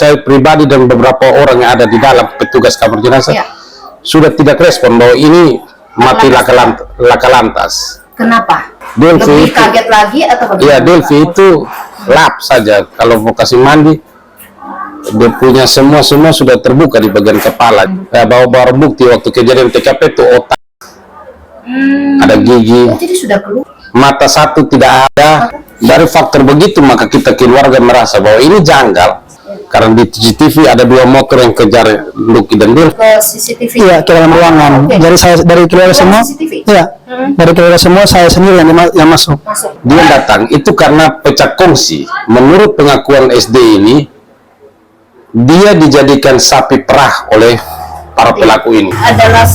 saya pribadi dan beberapa orang yang ada di dalam petugas kamar jenazah sudah tidak respon bahwa ini mati laka lantas. Kenapa? Delvi lebih kaget lagi atau bagaimana? Iya, Delvi itu lap saja kalau mau kasih mandi. Dia punya semua sudah terbuka di bagian kepala. Bawa barang bukti waktu kejadian TKP itu otak, ada gigi. Jadi sudah keluar. Mata satu tidak ada. Dari faktor begitu maka kita keluarga merasa bahwa ini janggal. Karena di CCTV ada 2 motor yang kejar Lucky dan Delvi. Ke CCTV. Iya, ke dalam ruangan. Jadi saya dari keluarga semua. Iya. Dari keluarga semua saya sendiri yang masuk. Dia datang itu karena pecah kongsi. Menurut pengakuan SD ini, dia dijadikan sapi perah oleh para pelaku ini. Adalah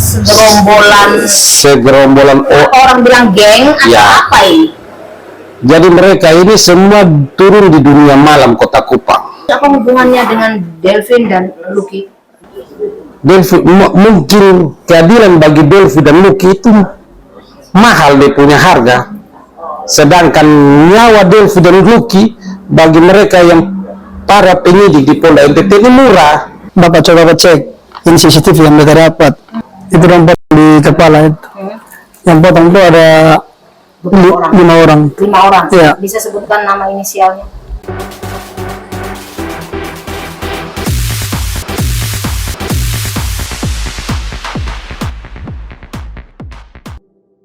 segerombolan orang bilang geng atau apa ini? Jadi mereka ini semua turun di dunia malam Kota Kupang. Apa hubungannya dengan Delvin dan Lucky? Delvi, mungkin keadilan bagi Delvi dan Lucky itu mahal, dia punya harga. Sedangkan nyawa Delvi dan Lucky bagi mereka yang para penyidik di Polda NTT ini murah. Bapak coba cek ini CCTV yang mereka dapat. Itu yang potong di kepala itu. Yang potong itu ada 5 orang. 5 orang? Ya. Bisa sebutkan nama inisialnya?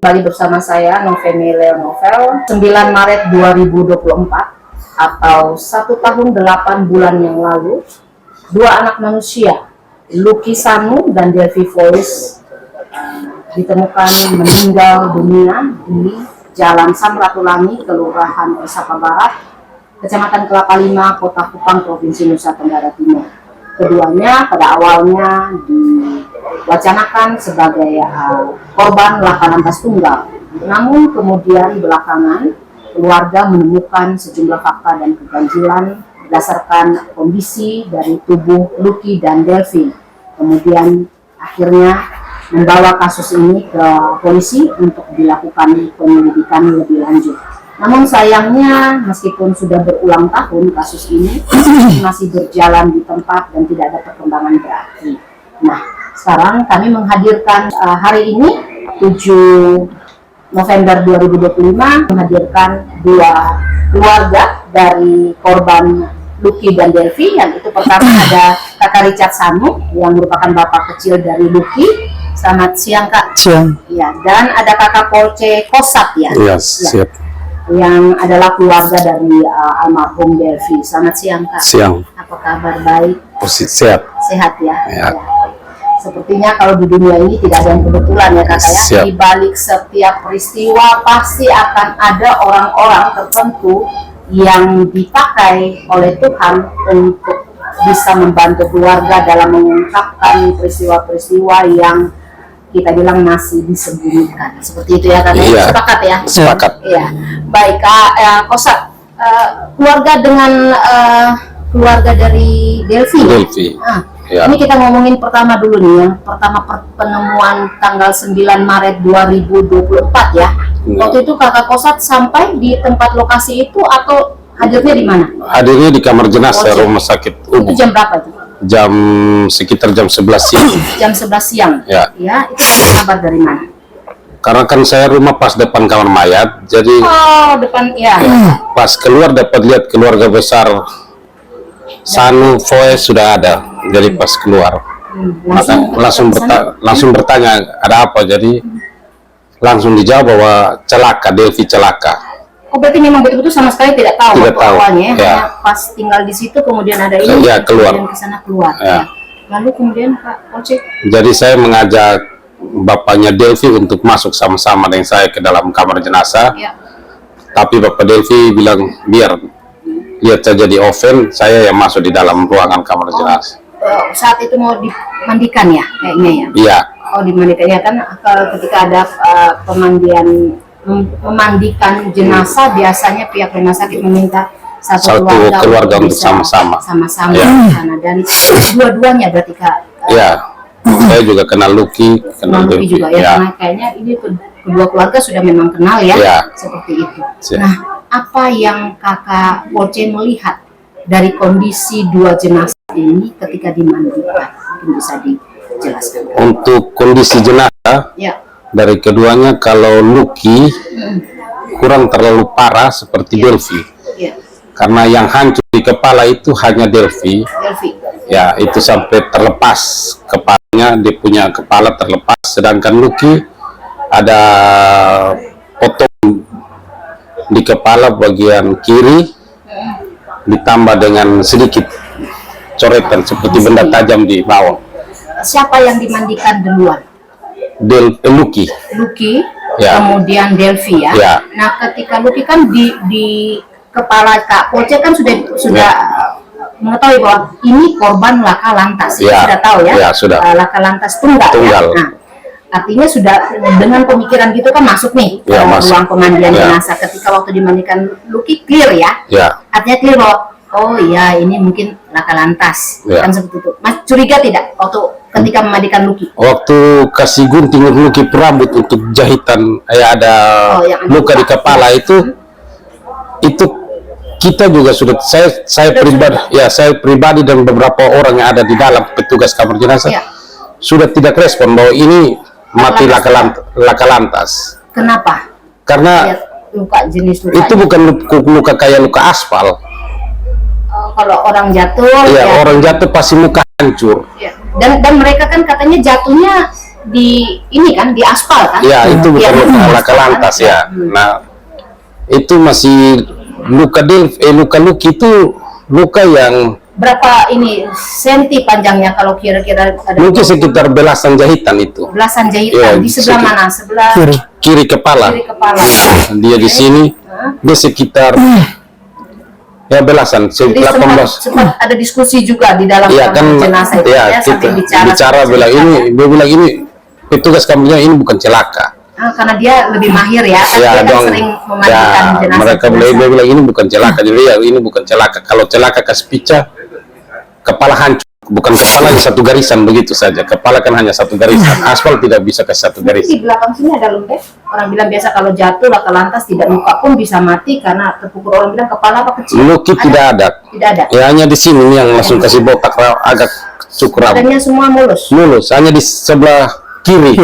Kembali bersama saya Noveni Leonovel. 9 Maret 2024 atau 1 tahun 8 bulan yang lalu, 2 anak manusia, Lucky Sanu dan Delvi Voice, ditemukan meninggal dunia di Jalan Samratulangi, Kelurahan Sapa Barat, Kecamatan Kelapa Lima, Kota Kupang, Provinsi Nusa Tenggara Timur. Keduanya pada awalnya diwacanakan sebagai korban laka lantas tunggal. Namun kemudian belakangan keluarga menemukan sejumlah fakta dan keganjilan berdasarkan kondisi dari tubuh Lucky dan Delvi. Kemudian akhirnya membawa kasus ini ke polisi untuk dilakukan penyelidikan lebih lanjut. Namun sayangnya meskipun sudah berulang tahun kasus ini masih berjalan di tempat dan tidak ada perkembangan berarti. Nah, sekarang kami menghadirkan hari ini 7 November 2025 menghadirkan 2 keluarga dari korban Lucky dan Delvi. Yang itu pertama ada Kakak Richard Sanu yang merupakan bapak kecil dari Lucky. Selamat siang Kak. Siang. Ya, dan ada Kakak Polce Kosat ya. Yes, ya. Siap. Yang adalah keluarga dari almarhum Delvi. Selamat siang Kak. Siang. Apa kabar? Baik. Sehat. Sehat ya. Ya. Ya. Sepertinya kalau di dunia ini tidak ada yang kebetulan ya Kak ya. Di balik setiap peristiwa pasti akan ada orang-orang tertentu yang dipakai oleh Tuhan untuk bisa membantu keluarga dalam mengungkapkan peristiwa-peristiwa yang kita bilang masih disembunyikan. Seperti itu ya Kak. Iya. Sepakat ya? Sepakat. Iya. Baik Kak Kosat, keluarga dengan keluarga dari Delvi. Delvi. Ya. Ini kita ngomongin pertama dulu nih, yang pertama penemuan tanggal 9 Maret 2024 ya. Waktu itu Kakak Kosat sampai di tempat lokasi itu atau hadirnya di mana? Hadirnya di kamar jenazah Rumah Sakit Itu jam berapa itu? Sekitar jam 11 siang. Jam 11 siang? Ya. Ya, itu dapat kabar dari mana? Karena kan saya rumah pas depan kamar mayat, jadi depan, ya. Pas keluar dapat lihat keluarga besar Sanu Voice sudah ada. Jadi pas keluar langsung bertanya ada apa, jadi langsung dijawab bahwa celaka, Delvi celaka. Oh, berarti memang betul-betul sama sekali tidak tahu awalnya ya. Hanya pas tinggal di situ kemudian ada ini keluar. Kemudian kesana keluar ya. Lalu kemudian Pak Polce, jadi saya mengajak bapaknya Delvi untuk masuk sama-sama dengan saya ke dalam kamar jenazah ya. Tapi Bapak Delvi bilang biar lihat saja di oven, saya yang masuk di dalam ruangan kamar jenazah. Saat itu mau dimandikan ya kayaknya ya? Iya. Oh, dimandikan ya kan, ketika ada memandikan jenazah biasanya pihak rumah sakit meminta satu keluarga untuk sama-sama ya. Di sana. Dan dua-duanya berarti Kak? Iya. Saya juga kenal Lucky, kenal Lucky juga ya, karena kayaknya ini kedua keluarga sudah memang kenal ya. Seperti itu. Nah, apa yang Kakak Polce melihat dari kondisi 2 jenazah ini ketika dimandikan, mungkin bisa dijelaskan. Untuk kondisi jenazah Ya. dari keduanya, kalau Lucky kurang terlalu parah seperti Delvi, Ya. karena yang hancur di kepala itu hanya Delvi. Delvi. Ya, itu sampai terlepas kepalanya, dia punya kepala terlepas. Sedangkan Lucky ada potong di kepala bagian kiri, ditambah dengan sedikit coretan seperti benda tajam di bawah. Siapa yang dimandikan duluan? Lucky. Lucky, Ya. kemudian Delvi ya. Ya. Nah, ketika Lucky kan di kepala Kak Poce kan sudah mengetahui bahwa ini korban laka lantas. Ya. Sudah tahu ya? Ya, sudah. Laka lantas tunggal. Tunggal. Ya? Nah, artinya sudah dengan pemikiran gitu kan masuk nih Ya, ke masuk. ruang pemandian Ya. jenazah. Ketika waktu dimandikan Lucky clear ya. Ya, Artinya clear bahwa oh iya ini mungkin laka lantas. Ya. Kan seperti itu. Mas curiga tidak waktu ketika memandikan Lucky? waktu kasih gunting Lucky rambut untuk jahitan, ada Oh, yang ada luka di luka. kepala itu kita juga sudah, saya pribadi dan beberapa orang yang ada di dalam petugas kamar jenazah Ya. sudah tidak respon bahwa ini mati laka lantas. Kenapa? Karena Lihat luka jenis luka. itu bukan luka kayak luka aspal. Kalau orang jatuh Ya, ya, orang jatuh pasti muka hancur. ya. Dan mereka kan katanya jatuhnya di ini kan di aspal kan? Ya, itu bukan Ya, luka laka aspal kan? lantas ya. Hmm. Nah, itu masih luka Lucky itu luka yang Berapa ini senti panjangnya kalau kira-kira ada mungkin sekitar belasan jahitan itu. belasan Ya, jahitan di sebelah sekitar- mana? Sebelah Kiri. Kiri kepala. kiri kepala. Dia di sini, dia sekitar ya belasan, Jadi 18. sempat ada diskusi juga di dalam Iya kan, kamar jenazah itu ya ya, sampai kita bicara sampai bilang cerita, ini, ya. dia bilang ini petugas kamarnya ini bukan celaka. Karena dia lebih mahir ya, kan Ya dia kan dong, sering ya memandikan jenazah. mereka dia bilang ini bukan celaka, jadi ya ini bukan celaka. Kalau celaka kasih pica, kepala hancur, bukan kepala hanya satu garisan begitu saja. Kepala kan hanya satu garisan, aspal tidak bisa kasih satu Di garisan. belakang sini ada lembek. Orang bilang biasa kalau jatuh laka lantas tidak luka pun bisa mati karena terpukul. Orang bilang kepala apa kecil? Lucky tidak ada, Tidak ada. ya hanya di sini yang langsung kasih botak agak cukup Adanya semua mulus. mulus, hanya di sebelah kiri.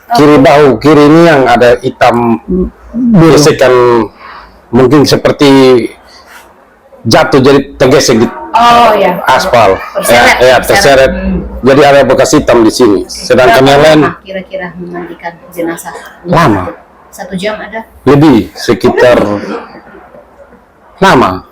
Kiri bahu kiri ini yang ada hitam gesekan, mungkin seperti jatuh jadi tergesek di Oh ya. aspal, Terseret. terseret. Jadi ada bekas hitam di sini. Sedangkan yang lain lama kira-kira memandikan jenazah? lama, 1 jam ada? lebih sekitar lama.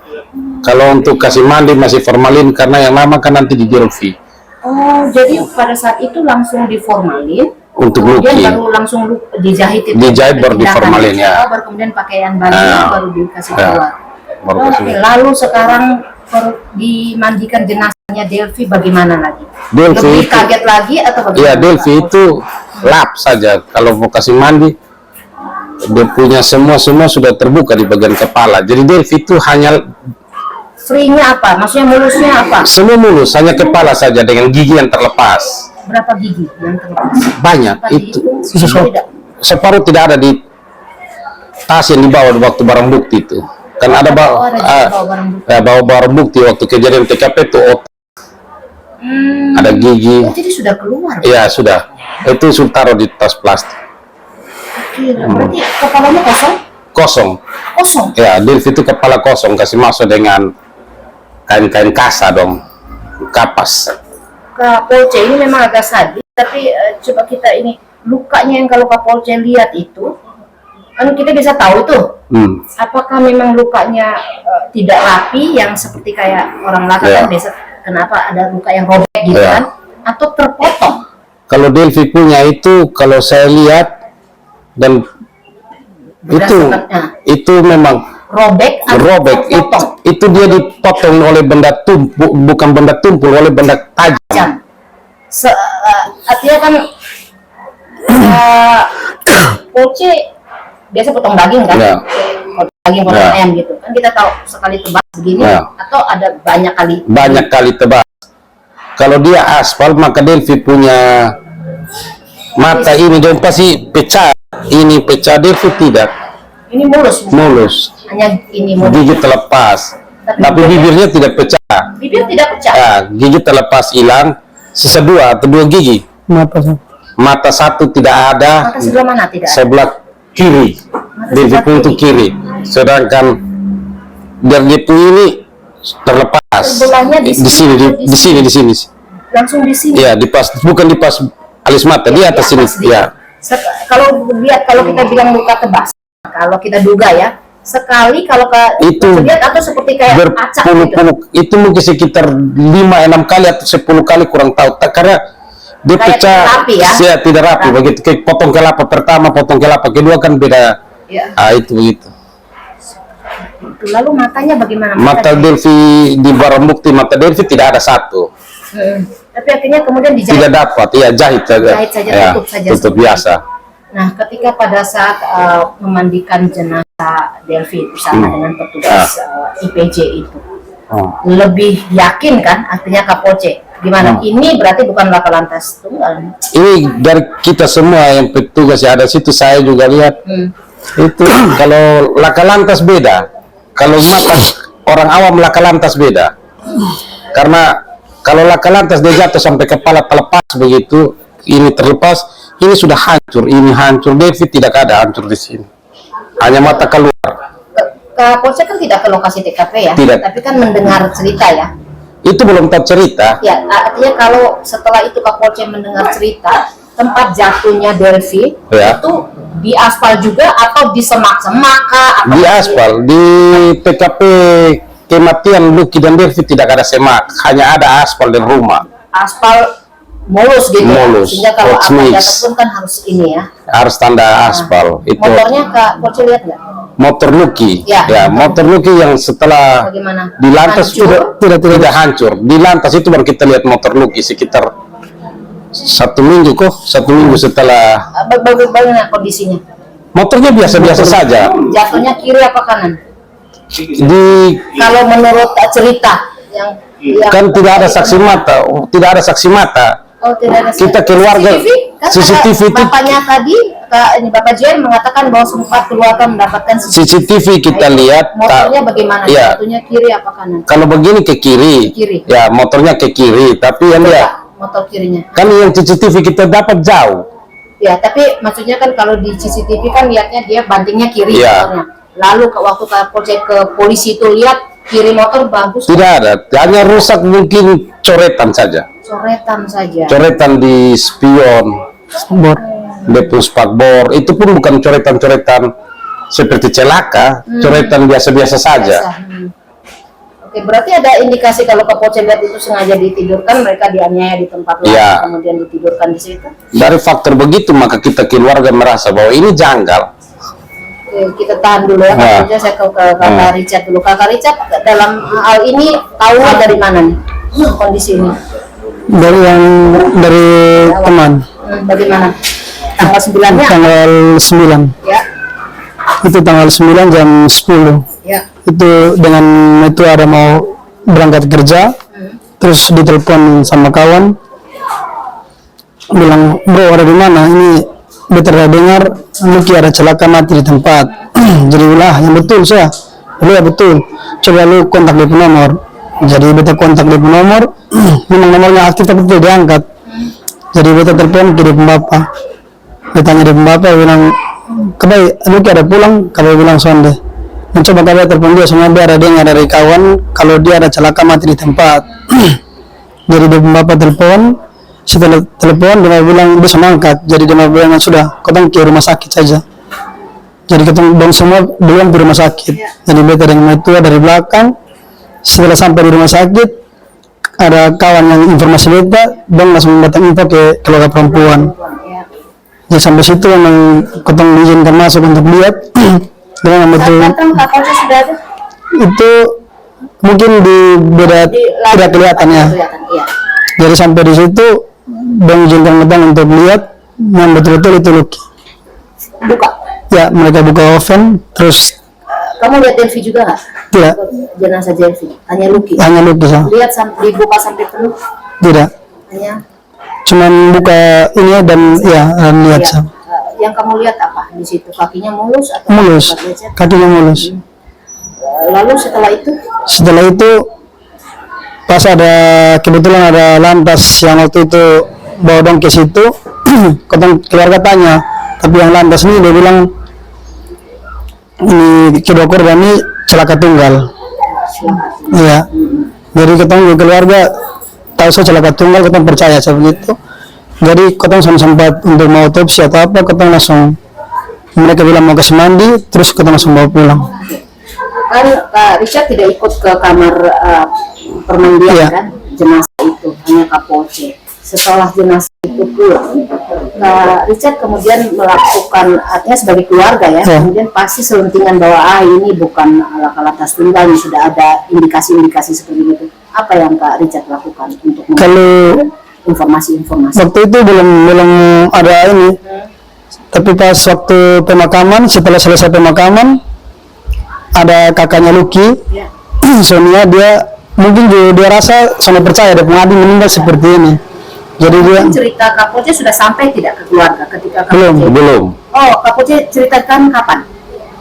Kalau untuk kasih mandi masih formalin, karena yang lama kan nanti di Delvi Oh, jadi pada saat itu langsung diformalin, untuk kemudian Lucky. baru langsung dijahit itu. Dijahit baru dipindahkan. diformalin, ya. Oh, baru kemudian pakaian baru baru dikasih Ya, keluar. baru Oh, kasih. oke. Lalu sekarang dimandikan jenazahnya Delvi bagaimana lagi? Delvi Lebih itu- kaget lagi atau bagaimana? Ya, Delvi itu lap saja. Kalau mau kasih mandi, dia punya semua sudah terbuka di bagian kepala. Jadi Delvi itu hanya Free-nya apa? Maksudnya mulusnya apa? semua mulus, hanya kepala saja dengan gigi yang terlepas. Berapa gigi yang terlepas? Banyak Apa itu. dihitung? Tidak. Separuh tidak ada di tas yang dibawa waktu barang bukti itu. Kan ada Oh, ada juga bawa barang bukti. bawa barang bukti waktu kejadian TKP itu otak, ada gigi. Oh, jadi sudah keluar. Ya sudah, itu sudah taruh di tas plastik Gila, berarti kepalanya kosong? kosong. Kosong. Ya, Delvi itu kepala kosong, kasih masuk dengan kain-kain kasa dong, kapas. Kak Polce ini memang agak sadis, tapi coba kita ini lukanya yang kalau Kak Polce lihat itu, kan kita bisa tahu tuh, apakah memang lukanya tidak rapi, yang seperti kayak orang laka Ya. kan biasa, kenapa ada luka yang robek gitu Ya. kan, atau terpotong? Kalau Delvi punya itu, kalau saya lihat dan Berdasarkan- itu memang Robek atau robek. terpotong? Itu dia dipotong oleh benda tumpul, bukan benda tumpul, oleh benda tajam. Jam. Artinya kan Polce biasa potong daging kan? Ya. Potong daging, potong Ya. ayam gitu kan, kita tahu sekali tebas begini Ya. atau ada banyak kali. Banyak kali tebas. Kalau dia aspal, maka Delvi punya mata ini dong pasti pecah. Ini pecah, Delvi tidak, Ini mulus, mulus, hanya ini mulus. gigi terlepas. tapi bibirnya tidak pecah. Bibir tidak pecah. Ya, gigi terlepas hilang, sisa 2 atau 2 gigi. Mata 1 tidak ada. Mata sebelah mana tidak ada? Sebelah kiri, Mata sebelah untuk kiri. Sedangkan dari ini terlepas. Sebelahnya Di sini. Langsung di sini. Ya, bukan di pas alis mata, di atas sini. Ya. Kalau kita bilang luka tebas, kalau kita duga ya, sekali kalau Itu lihat atau seperti kayak acak gitu. berpuluh-puluh, itu mungkin sekitar 5-6 kali atau 10 kali, kurang tahu. Karena dia Kayak pecah, tidak rapi ya? tidak rapi. Begitu kayak potong kelapa pertama, potong kelapa kedua kan beda. Ya. Itu begitu. Lalu matanya bagaimana? Mata Delvi di barang bukti, mata Delvi tidak ada 1. Tapi akhirnya kemudian dijahit. Tidak dapat, iya jahit saja. Jahit saja, Ya, tutup saja. tutup biasa. Nah, ketika pada saat memandikan jenazah Delvi bersama dengan petugas IPJ itu, lebih yakin kan artinya Kapolce? Gimana? Ini berarti bukan laka lantas tunggal. Ini dari kita semua yang petugas yang ada situ, saya juga lihat itu kalau laka lantas beda, kalau mata orang awam laka lantas beda, karena kalau laka lantas dia jatuh sampai kepala terlepas begitu, ini terlepas, ini sudah hancur, ini hancur. David tidak ada hancur di sini, hanya mata keluar. Kapolsek kan tidak ke lokasi TKP ya, Tidak. tapi kan mendengar cerita ya. Itu belum tahu cerita. Ya, artinya kalau setelah itu Kapolsek mendengar cerita tempat jatuhnya Delvi Ya. itu di aspal juga atau di semak-semak kah? Atau Di aspal, di TKP kematian Lucky dan Delvi tidak ada semak, hanya ada aspal dan rumah. Aspal mulus gitu Mulus. ya. Sehingga kalau Hot apa mix. jatuh pun kan harus ini ya. Harus tanda aspal. Itu Motornya Kapolsek lihat nggak? motor Lucky. Ya. Motor Lucky yang setelah Bagaimana? di lantas Hancur? tidak hancur. Di lantas itu baru kita lihat motor Lucky sekitar 1 minggu setelah. Bagaimana kondisinya? Motornya biasa-biasa saja. Jatuhnya kiri apa kanan? Kalau menurut cerita yang kan tidak ada saksi mata, Oh, tidak ada. Kita keluarga CCTV itu bapaknya tadi ini Bapak Jen mengatakan bahwa sempat keluarga mendapatkan CCTV kita lihat. Motornya bagaimana? Ya. Jatuhnya kiri apa kanan? Kalau begini ke kiri, Kiri. ya motornya ke kiri, tapi yang dia Motor kirinya. kan yang CCTV kita dapat jauh. Ya, tapi maksudnya kan kalau di CCTV kan lihatnya dia bantingnya kiri Iya. motornya. Lalu waktu Kapolsek ke polisi itu lihat kiri motor bagus, Tidak ada, hanya rusak mungkin coretan saja. coretan saja. Coretan di spion, depo spakbor, itu pun bukan coretan-coretan seperti celaka, coretan biasa-biasa saja. Oke, berarti ada indikasi kalau Kapolsek lihat itu sengaja ditidurkan, mereka dianiaya di tempat lain, Iya. kemudian ditidurkan di situ. Dari faktor begitu maka kita keluarga merasa bahwa ini janggal. Oke, kita tahan dulu ya, Nah. Kapolsek. Saya ke Kakak Richard dulu. Kakak Richard, dalam hal ini tahunya dari mana nih kondisi ini? Dari teman. Bagaimana? Tanggal 9-nya? Tanggal 9. Ya, Itu tanggal 9 jam 10. ya. Itu dengan itu ada mau berangkat kerja, terus ditelepon sama kawan, bilang, bro ada di mana? Ini betul dengar Lucky ada celaka mati di tempat. Jadi ulah yang betul saya, ya betul. Coba lu kontak dia nomor. Jadi beta kontak dia nomor, memang nomornya aktif tapi tidak diangkat. Jadi beta telepon ke dia bapak. Beta tanya dia bapak, bilang, kabai Lucky ada pulang, kabai bilang sonde. Mencoba kabar telepon dia, semua dia ada dengar dari kawan kalau dia ada celaka mati di tempat. Jadi dia bapak telepon, setelah telepon dia bilang bisa mengangkat. Jadi dia bilang sudah, kau ke rumah sakit saja. Jadi ketemu semua belum di rumah sakit. Jadi beta dengan itu dari belakang. Setelah sampai di rumah sakit, ada kawan yang informasi beta, dong langsung datang info ke keluarga perempuan. Jadi sampai situ memang ketemu diizinkan masuk untuk lihat. Dengan betul Datang Kapolsek sudah ada? itu mungkin di beda tidak kelihatan ya. Iya. Jadi sampai di situ dong izinkan datang untuk lihat yang betul-betul itu Lucky. Buka. Ya mereka buka oven terus Kamu lihat Delvi juga nggak? tidak Jenazah Delvi, hanya Lucky. hanya Lucky sah. Lihat dibuka sampai penuh, Tidak, hanya. cuman buka ini dan ya lihat Ya. sah. Yang kamu lihat apa di situ? Kakinya mulus atau Mulus, lecet? kakinya mulus. Lalu setelah itu Setelah itu pas ada kebetulan ada lantas yang waktu itu bawa dong ke situ, keluarga tanya, tapi yang lantas ini dia bilang ini kedua korban ini celaka tunggal. Iya. Jadi ketemu keluarga tahu saya celaka tunggal, ketemu percaya saya begitu. Jadi ketemu sempat untuk mau otopsi atau apa, ketemu langsung mereka bilang mau kasih mandi, terus ketemu langsung bawa pulang. Kan Kak Richard tidak ikut ke kamar permandian Iya. kan, jenazah itu hanya Kapolsek. Setelah jenazah itu pulang, Kak Richard kemudian melakukan, artinya sebagai keluarga ya, Iya. kemudian pasti selentingan bahwa ini bukan laka-lantas tunggal, ini sudah ada indikasi-indikasi seperti itu. Apa yang Kak Richard lakukan untuk Kalau informasi-informasi? waktu itu belum ada ini, tapi pas waktu pemakaman, setelah selesai pemakaman ada kakaknya Lucky, Ya. Sonia, dia mungkin dia rasa sangat percaya ada pengabdi meninggal seperti ini, jadi dia Cerita Kapolsek sudah sampai tidak ke keluarga ketika Kapolsek? Belum. Oh, Kapolsek ceritakan kapan?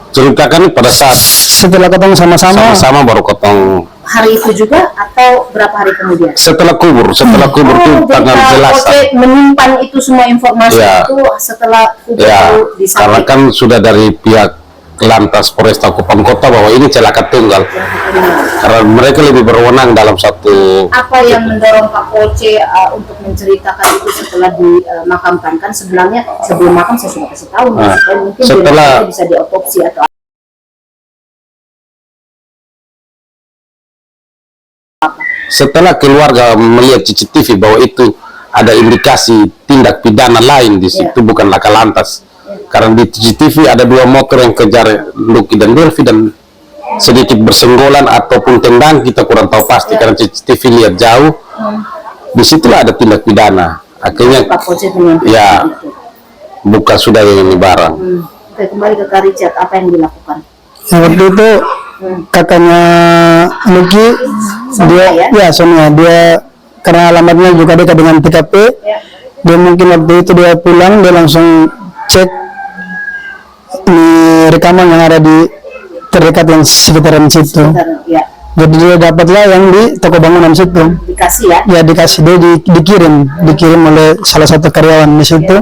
Ceritakan pada saat setelah ketemu sama-sama. sama-sama baru ketemu. Hari itu juga atau berapa hari kemudian? Setelah kubur tuh jadi tanggal jelas. Kapolsek menyimpan itu semua informasi Ya. itu setelah kubur Ya, baru karena disampaikan. kan sudah dari pihak Lantas Polresta Kupang Kota bahwa ini celaka tunggal. Karena mereka lebih berwenang dalam satu. Apa yang mendorong Kapolsek untuk menceritakan itu setelah dimakamkan? Kan sebenarnya sebelum makam saya sudah kasih tahu, Nah, supaya mungkin setelah- jenazahnya bisa diotopsi atau Setelah keluarga melihat CCTV bahwa itu ada indikasi tindak pidana lain di situ, bukan laka lantas. Karena di CCTV ada dua motor yang kejar Lucky dan Delvi dan sedikit bersenggolan ataupun tendang, kita kurang tahu pasti karena CCTV lihat jauh. Disitulah ada tindak pidana. Akhirnya Kapolsek menyampaikan ya itu. bukan sudah yang ini barang. Oke, kembali ke Kak Richard, apa yang dilakukan? Yang waktu itu kakaknya Lucky, dia ya Sonia, dia karena alamatnya juga dekat dengan TKP, Ya. dia mungkin waktu itu dia pulang, dia langsung cek di rekaman yang ada di terdekat yang sekitaran situ. Ya, Jadi dia dapatlah yang di toko bangunan situ. dikasih ya. Ya dikasih, dia dikirim oleh salah satu karyawan di situ.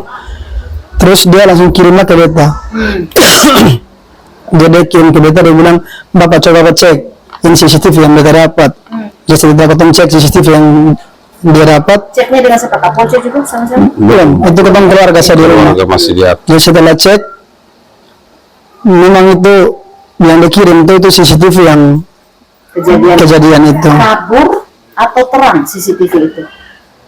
Terus dia langsung kirimnya ke beta. Dia kirim ke beta, dia bilang, Bapak coba cek ini CCTV yang beta dapat. Dia cerita ketemu cek CCTV yang dia dapat. Ceknya dengan siapa? Kapolsek juga sama-sama? Belum, itu ketemu keluarga saya di rumah. Keluarga masih lihat. Jadi setelah cek, memang itu yang dikirim itu CCTV yang kejadian itu. Kabur atau terang CCTV itu?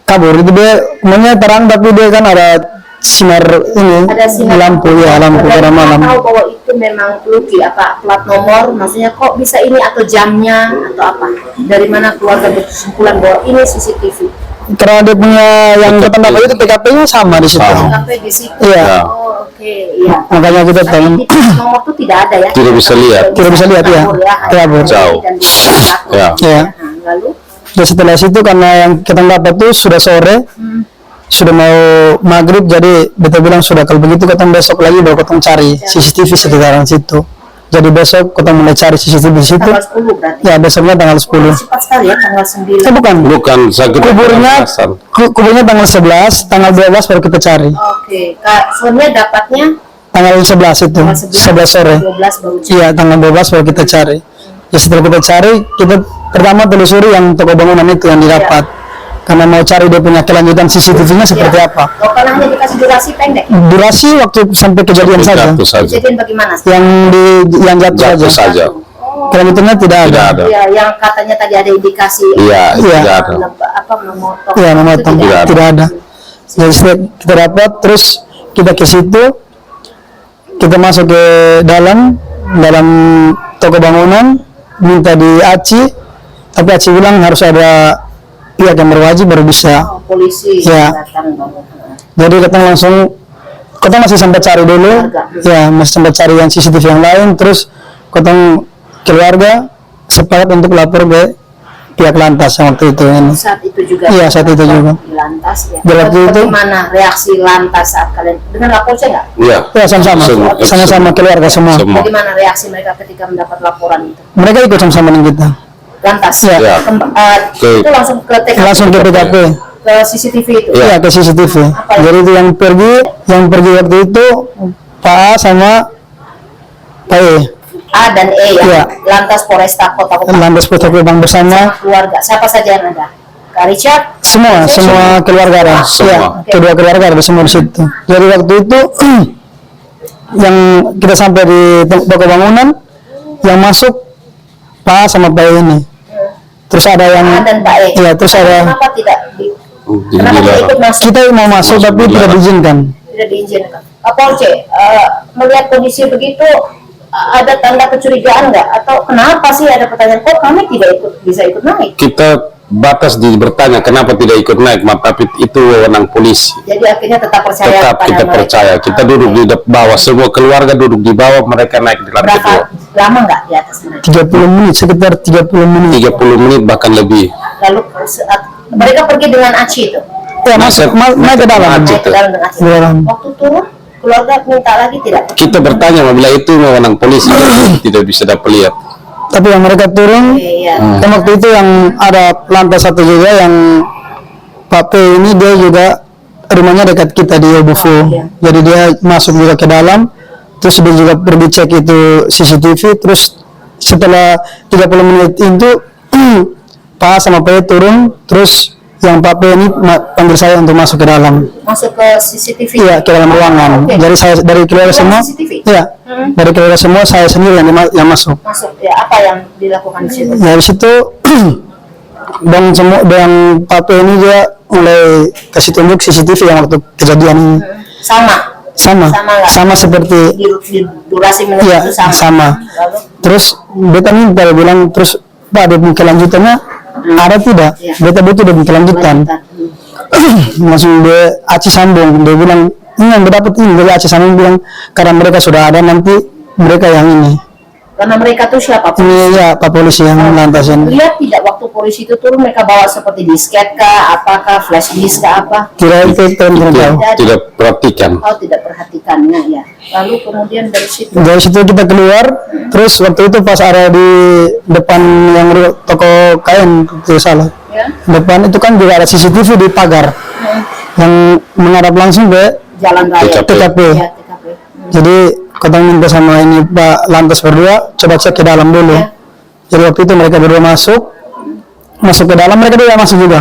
Kabur itu dia, namanya terang tapi dia kan ada sinar ini, Ada sinar lampu ya, lampu Dan pada malam. tahu bahwa itu memang Lucky, apa plat nomor, maksudnya kok bisa ini atau jamnya atau apa? Dari mana keluarga berkesimpulan bahwa ini CCTV? Karena dia punya yang kita dapat itu TKP-nya sama di situ. Sama. Sampai di situ. Iya. Oh, oke, iya. Makanya kita Tapi tahu. di plat nomor itu tidak ada ya? Tidak bisa lihat. Tidak bisa lihat, ya. Kabur ya. Kabur. Jauh. Dan di satu. Ya. Ya. Nah, lalu Dan setelah situ karena yang kita dapat tuh sudah sore, sudah mau maghrib, jadi kita bilang sudah kalau begitu kita besok lagi baru kita cari CCTV sekitaran situ. Jadi besok kita mulai cari CCTV di situ. tanggal 10 berarti. Ya besoknya tanggal 10. Cepat sekali ya, tanggal 9. Bukan, Bukan sakit kuburnya tanggal 11, tanggal 12 baru kita cari. Oke, Kak Sonia dapatnya Tanggal 11 itu, tanggal 11 sore. 12 baru cek. Iya, tanggal 12 baru kita cari. Ya setelah kita cari, kita pertama telusuri yang toko bangunan itu yang didapat. Karena mau cari dia punya kelanjutan CCTV-nya seperti apa. Oh, karena hanya dikasih durasi pendek. Durasi waktu sampai kejadian saja. Jatuh saja. Kejadian bagaimana? Yang jatuh Jatuh saja. saja. Kelanjutannya tidak ada. Tidak ada. Ya, yang katanya tadi ada indikasi Iya, Iya. tidak ada. apa memotong. Iya, memotong. Itu Tidak ada. Tidak ada. Jadi setelah kita dapat, terus kita ke situ, kita masuk ke dalam toko bangunan, minta di Aci, tapi Aci bilang harus ada pihak yang berwajib baru bisa. Oh, polisi Iya. datang baru. Jadi kita langsung, kita masih sempat cari dulu, ya masih sempat cari yang CCTV yang lain, terus kita keluarga sepakat untuk lapor ke pihak lantas yang waktu itu ini. Saat itu juga. Iya, saat itu juga. Di lantas ya. Di waktu itu- Bagaimana reaksi lantas saat kalian dengan lapornya nggak? Iya. Ya sama-sama keluarga semua. Semua. Bagaimana reaksi mereka ketika mendapat laporan itu? Mereka ikut sama-sama dengan kita. lantas. Ya. Itu langsung ke TKP. Langsung ke TKP. Ke CCTV itu. Iya, ke CCTV. Jadi itu yang pergi waktu itu Pak A sama Pak E. A dan E ya. Iya. Lantas Polresta Kota Kupang. Lantas Kota Kupang bersama Keluarga. Siapa saja yang ada? Kak Richard. semua keluarga ada. Semua. Ya, kedua keluarga ada semua di situ. Jadi waktu itu yang kita sampai di toko bangunan, yang masuk Pak A sama Pak E ini. Terus ada yang A dan Pak E. Iya, terus ada Kenapa tidak kenapa tidak ikut masuk? kita mau masuk tapi tidak diizinkan. Tidak diizinkan. Polce, melihat kondisi begitu, ada tanda kecurigaan nggak? Atau kenapa sih ada pertanyaan, kok kami tidak bisa ikut naik? Kita batas bertanya kenapa tidak ikut naik, tapi itu wewenang polisi. Jadi akhirnya tetap percaya Tetap kepada kita mereka. percaya. Kita duduk di bawah, semua keluarga duduk di bawah, mereka naik di lantai 2. Berapa lama nggak di atas mereka? 30 menit, sekitar 30 menit. 30 menit bahkan lebih. Lalu mereka pergi dengan Aci itu? Ya, masuk, naik ke dalam. Aci. Naik ke dalam dengan Aci. Di dalam. Waktu turun, keluarga minta lagi tidak? Kita bertanya apabila itu wewenang polisi, tidak bisa dapat lihat. Tapi yang mereka turun, Iya. dan waktu itu yang ada lantai 1 juga yang Pak P ini dia juga rumahnya dekat kita di Obufu. Iya. Jadi dia masuk juga ke dalam, terus dia juga pergi cek itu CCTV, terus setelah 30 menit itu Pak A sama P turun, terus yang Pak P ini panggil saya untuk masuk ke dalam. Masuk ke CCTV? Iya, ke dalam ruangan. Oke. Jadi saya dari keluarga Dalam semua, CCTV? iya, dari keluarga semua saya sendiri yang masuk. Masuk, ya apa yang dilakukan di situ? Dari situ dan Pak P ini dia mulai kasih tunjuk CCTV yang waktu kejadian ini. Sama Sama nggak? sama seperti di durasi menit iya, itu sama. sama. Lalu Terus beta minta, dia bilang, terus Pak ada kelanjutannya ada tidak? Iya. Beta butuh ada kelanjutan. Langsung dia Aci sambung, dia bilang ini yang dapat ini. Jadi Aci sambung bilang karena mereka sudah ada, nanti mereka yang ini. karena mereka tuh siapa? Ini ya Pak polisi yang lantas ini. Lihat tidak waktu polisi itu turun mereka bawa seperti disket kah, apakah flash disk kah apa? Kira itu tidak tahu. Tidak perhatikan. Oh tidak perhatikannya ya. Lalu kemudian dari situ Dari situ kita keluar, terus waktu itu pas ada di depan yang toko kain, tidak salah. ya Depan itu kan juga ada CCTV di pagar yang menghadap langsung ke jalan raya. TKP. Ya, TKP. Jadi kita minta sama ini Pak Lantas berdua, coba cek ke dalam dulu. Ya. Jadi waktu itu mereka berdua masuk ke dalam, mereka juga masuk juga.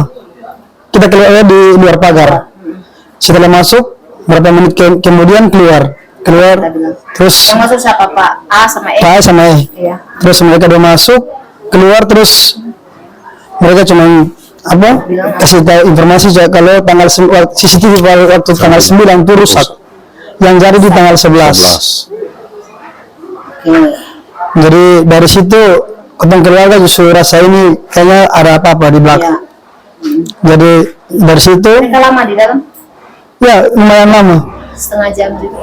Kita keluar di luar pagar. Setelah masuk, berapa menit kemudian keluar, Kita bilang. terus Yang masuk siapa Pak A sama E? Pak A sama E. Iya. Terus mereka udah masuk, keluar, terus mereka cuma kasih tahu informasi kalau tanggal CCTV waktu tanggal 9 itu rusak, yang jadi di tanggal 11. Oke. Jadi dari situ ketemu keluarga justru rasa ini kayaknya ada apa-apa di Ya. belakang. Jadi dari situ Mereka lama di dalam? ya lumayan lama, Setengah jam gitu.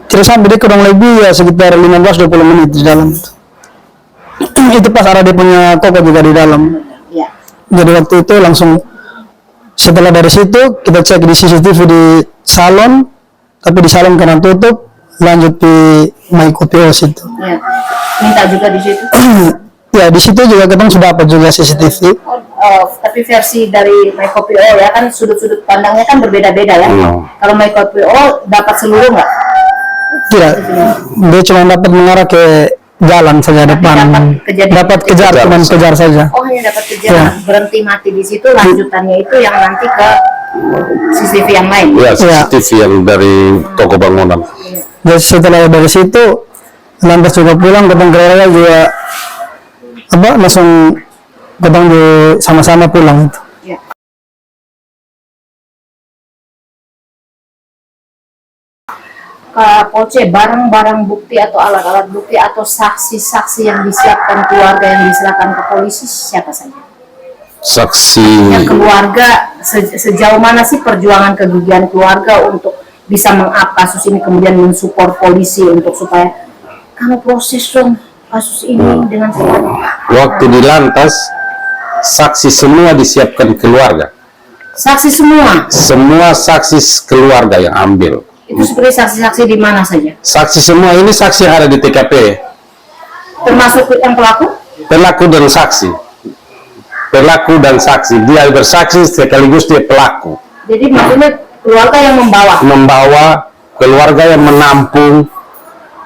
tidak sampai dia kurang lebih ya sekitar 15-20 menit di dalam. Itu pas ada dia punya toko juga di dalam. Ya. Jadi waktu itu langsung setelah dari situ kita cek di CCTV di salon, tapi di salon karena tutup, lanjut di My Kopi House itu. Ya. Minta juga di situ. Ya di situ juga kita sudah dapat juga CCTV. Tapi versi dari My Kopi O ya kan sudut-sudut pandangnya kan berbeda-beda ya. Kalau My Kopi O dapat seluruh nggak? Tidak, dia cuma dapat mengarah ke jalan saja depan. Dapat kejar, cuma kejar saja. Oh hanya dapat kejar, Ya. berhenti mati di situ. Lanjutannya itu yang nanti ke CCTV yang lain. Ya, CCTV yang dari toko bangunan. Jadi setelah dari situ lantas juga pulang, ketemu keluarga juga langsung ketemu sama-sama pulang itu. Ya. Polce, barang-barang bukti atau alat-alat bukti atau saksi-saksi yang disiapkan keluarga yang diserahkan ke polisi siapa saja? Saksi Yang keluarga sejauh mana sih perjuangan kegigihan keluarga untuk bisa mengap kasus ini kemudian mensupport polisi untuk supaya kamu proses dong kasus ini dengan sepenuhnya. waktu di lantas, saksi semua disiapkan keluarga. Saksi semua Semua saksi keluarga yang ambil. itu seperti saksi-saksi di mana saja, Saksi semua ini saksi yang ada di TKP. termasuk yang pelaku. Pelaku dan saksi. pelaku dan saksi. Dia bersaksi sekaligus dia pelaku. Jadi maksudnya keluarga yang Membawa, keluarga yang menampung,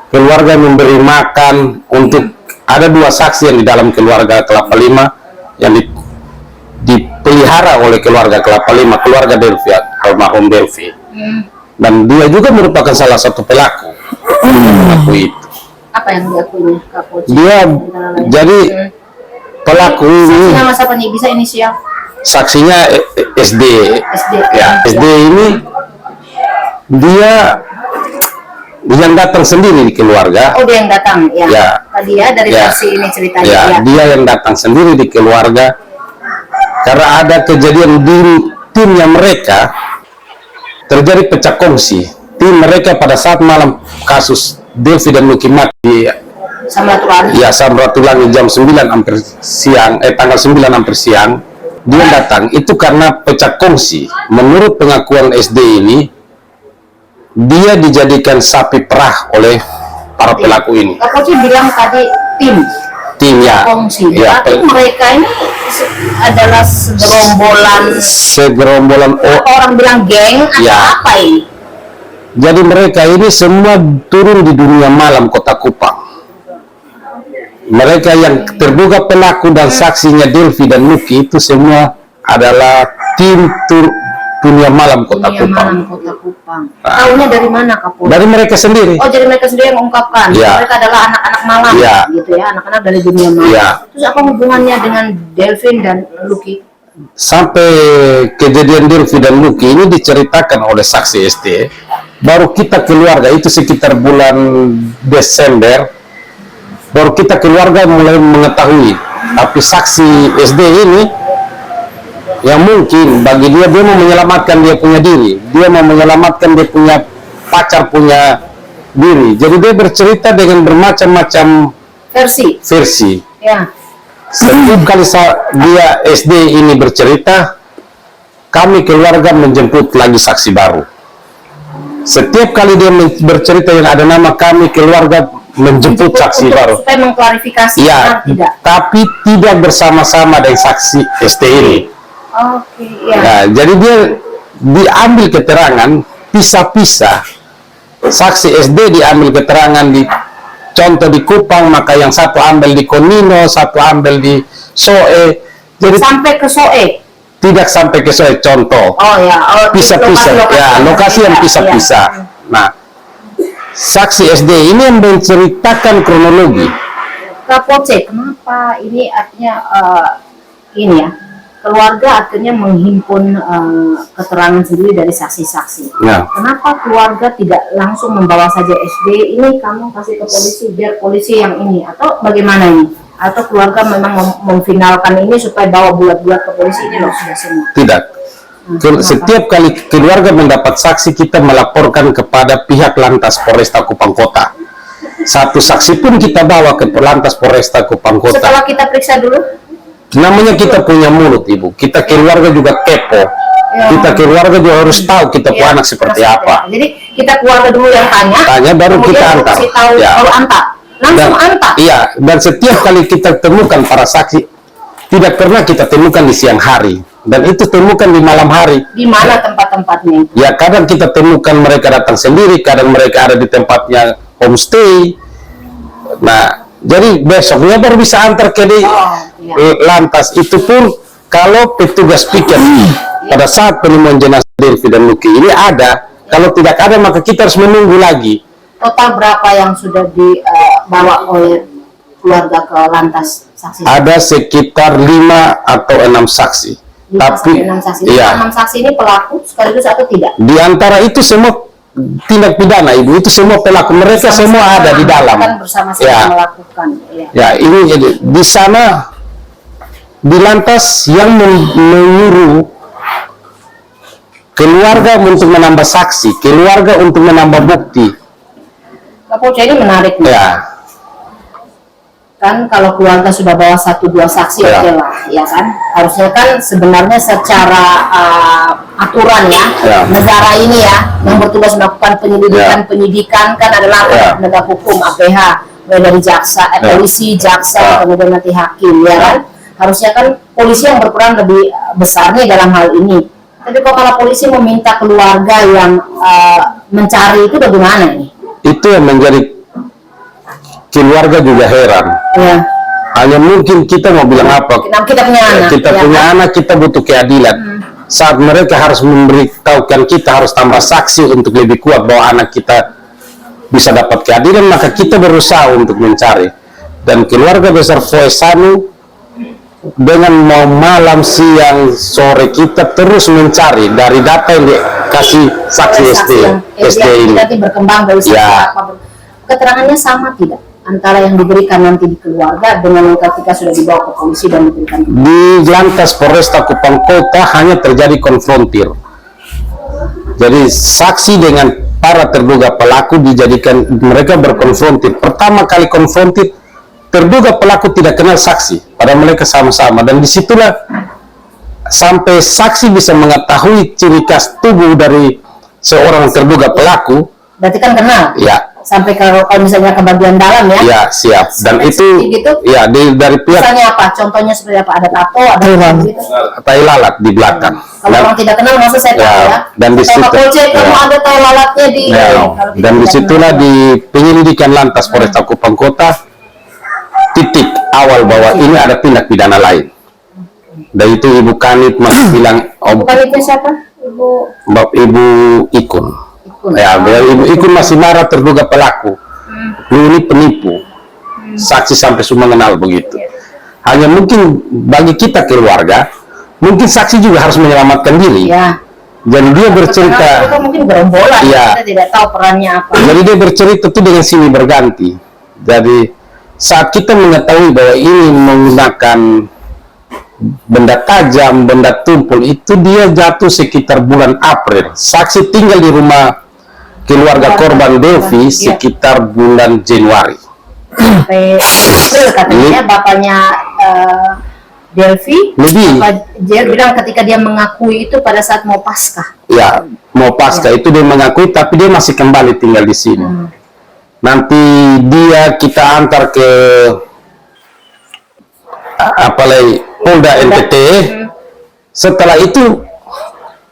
keluarga yang memberi makan. Untuk ada 2 saksi yang di dalam keluarga Kelapa Lima yang dipelihara oleh keluarga Kelapa Lima, keluarga Delvi, almarhum Delvi. Dan dia juga merupakan salah satu pelaku. Pelaku itu. Apa yang diakuinya, Kak Poci? Dia jadi pelaku ini. Saksinya masa nih, bisa inisial? Saksinya SD. Ya, SD ini dia yang datang sendiri di keluarga. Oh, dia yang datang, ya. Ya. Tadi ya dari versi ini ceritanya. Ya, dia yang datang sendiri di keluarga karena ada kejadian di timnya mereka terjadi pecah kongsi. Tim mereka pada saat malam kasus Delvi dan Lucky mati Samratulangi. ya Samratulangi jam 9 hampir siang, tanggal 9 hampir siang, dia datang itu karena pecah kongsi. Menurut pengakuan SD ini, dia dijadikan sapi perah oleh para pelaku ini. Kak Poci bilang tadi tim Ya, kongsi. ya, Berarti mereka ini adalah segerombolan orang bilang geng atau Ya. apa ini? Jadi mereka ini semua turun di dunia malam Kota Kupang. Mereka yang terduga pelaku dan saksinya Delvi dan Lucky itu semua adalah tim dunia malam Kota Dunia Kupang. malam Kota Kupang. Tahunya dari mana, Kak Poci? Dari mereka sendiri. Oh, jadi mereka sendiri yang mengungkapkan. Ya. Mereka adalah anak-anak malam, Ya. gitu ya, anak-anak dari dunia malam. Ya. Terus apa hubungannya dengan Delvin dan Lucky? Sampai kejadian Delvi dan Lucky ini diceritakan oleh saksi SD. Baru kita keluarga itu sekitar bulan Desember, baru kita keluarga mulai mengetahui. Tapi saksi SD ini, yang mungkin bagi dia mau menyelamatkan dia punya diri, dia mau menyelamatkan dia punya pacar punya diri. Jadi dia bercerita dengan bermacam-macam versi. Ya. Setiap kali dia SD ini bercerita, kami keluarga menjemput lagi saksi baru. Setiap kali dia bercerita yang ada nama kami keluarga menjemput saksi baru. Supaya mengklarifikasi Ya, tidak. tapi tidak bersama-sama dengan saksi SD ini. Oke, ya. Nah, jadi dia diambil keterangan pisah-pisah. Saksi SD diambil keterangan di contoh di Kupang, maka yang satu ambil di Konino, satu ambil di Soe. Jadi Sampai ke Soe. tidak sampai ke Soe, contoh. Oh ya, Pisah-pisah, ya, lokasi yang pisah-pisah. Nah, saksi SD ini yang menceritakan kronologi. Kak Poci, kenapa ini artinya ini ya, keluarga akhirnya menghimpun keterangan sendiri dari saksi-saksi. Nah, Kenapa keluarga tidak langsung membawa saja SD ini kamu kasih ke polisi biar polisi yang ini, atau bagaimana ini? Atau keluarga memang memfinalkan ini supaya bawa bulat-bulat ke polisi ini loh sudah semua? tidak. Setiap kali keluarga mendapat saksi, kita melaporkan kepada pihak Lantas Polresta Kupang Kota. Satu saksi pun kita bawa ke Lantas Polresta Kupang Kota. Setelah kita periksa dulu, Namanya kita punya mulut, Ibu. Kita keluarga juga kepo. Kita keluarga juga harus tahu kita punya anak seperti apa. Jadi kita keluarga dulu yang tanya, Baru kemudian kita antar. kasih tahu, Ya. baru antar. Langsung antar. Iya, dan setiap kali kita temukan para saksi, tidak pernah kita temukan di siang hari, dan itu temukan di malam hari. Di mana tempat-tempatnya? Ya, kadang kita temukan mereka datang sendiri, kadang mereka ada di tempatnya homestay. Nah, jadi besoknya baru bisa antar ke di Lantas. Itu pun kalau petugas pikir pada saat penemuan jenazah Delvi dan Lucky ini ada, kalau tidak ada maka kita harus menunggu lagi. Total berapa yang sudah dibawa oleh keluarga ke Lantas saksi? Ada sekitar 5 atau 6 saksi. 6 saksi. Iya, 6 saksi ini pelaku sekaligus atau tidak? di antara itu semua tindak pidana, Ibu. Itu semua pelaku, mereka semua ada di dalam. Kan bersama-sama Ya. melakukan. Ya. Ya, ini jadi di sana di Lantas yang menyuruh keluarga untuk menambah saksi, keluarga untuk menambah bukti. Kak Poci, ini menarik nih. Ya, Kan kalau keluarga sudah bawa 1-2 saksi Ya. oke lah, ya kan? Harusnya kan sebenarnya secara aturan Ya. negara ini ya, yang bertugas melakukan penyidikan kan adalah Ya. penegak hukum, APH, mulai dari jaksa, Ya. polisi, jaksa, Ya. kemudian nanti hakim, ya kan? harusnya kan polisi yang berperan lebih besarnya dalam hal ini. Tapi kalau polisi meminta keluarga yang mencari itu bagaimana ini? Itu yang menjadi keluarga juga heran. Ya. Hanya mungkin kita mau bilang apa? Kita punya anak. Kita ya, punya kan? anak, kita butuh keadilan. Saat mereka harus memberitahukan kita harus tambah saksi untuk lebih kuat bahwa anak kita bisa dapat keadilan, maka kita berusaha untuk mencari. Dan keluarga besar Voesanu dengan mau malam, siang, sore kita terus mencari dari data yang dikasih saksi SD ini. Nanti berkembang dari Ya. apa? Keterangannya sama tidak antara yang diberikan nanti di keluarga dengan yang ketika sudah dibawa ke polisi dan diberikan? Di Lantas Polresta Kupang Kota hanya terjadi konfrontir. Jadi saksi dengan para terduga pelaku dijadikan mereka berkonfrontir. Pertama kali konfrontir, terduga pelaku tidak kenal saksi, padahal mereka sama-sama, dan disitulah sampai saksi bisa mengetahui ciri khas tubuh dari seorang terduga pelaku. Berarti kan kenal? Ya, Sampai kalau misalnya ke bagian dalam ya? ya siap. Dan Sampai itu, gitu? ya dari pihak Misalnya apa? Contohnya seperti apa? Ada tato, ada Iya. gitu? tai lalat di belakang. Kalau orang tidak kenal, masa saya tahu Ya, ya? dan di Kalau situ- Kapolsek, kamu ya. ada tai lalatnya di... Ya, Kalau kita dan tidak disitulah kenal. di penyelidikan Lantas Polresta Kupang Kota titik awal bahwa ini ada tindak pidana lain. Dan itu Ibu Kanit masih bilang, Bukan itu siapa? Ibu Ibu Ikun. Ikun. Ya, Ibu Ikun masih marah terduga pelaku. Lu ini penipu. Saksi sampai semua mengenal begitu. Hanya mungkin bagi kita keluarga, mungkin saksi juga harus menyelamatkan diri. Ya. Jadi dia bercerita. Karena itu mungkin gerombolan, Iya. kita tidak tahu perannya apa. Jadi dia bercerita itu dengan silih berganti. Jadi saat kita mengetahui bahwa ini menggunakan benda tajam, benda tumpul, itu dia jatuh sekitar bulan April. Saksi tinggal di rumah keluarga korban Delvi Iya. sekitar bulan Januari. Sampai April katanya bapaknya Delvi. Lebih. Dia bilang ketika dia mengakui itu pada saat mau Paskah. Ya, mau pasca itu dia mengakui, tapi dia masih kembali tinggal di sini. Nanti dia kita antar ke apalagi Polda NTT. Setelah itu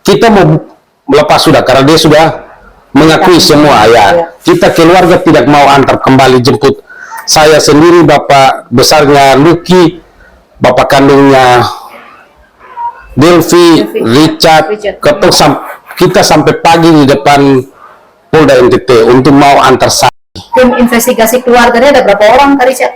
kita mau melepas sudah, karena dia sudah mengakui semua ya. Kita keluarga tidak mau antar kembali, jemput saya sendiri, bapak besarnya Lucky, bapak kandungnya Delvi, Richard, kita sampai pagi di depan Polda NTT untuk mau antar saya. Tim investigasi keluarganya ada berapa orang tadi, Cak?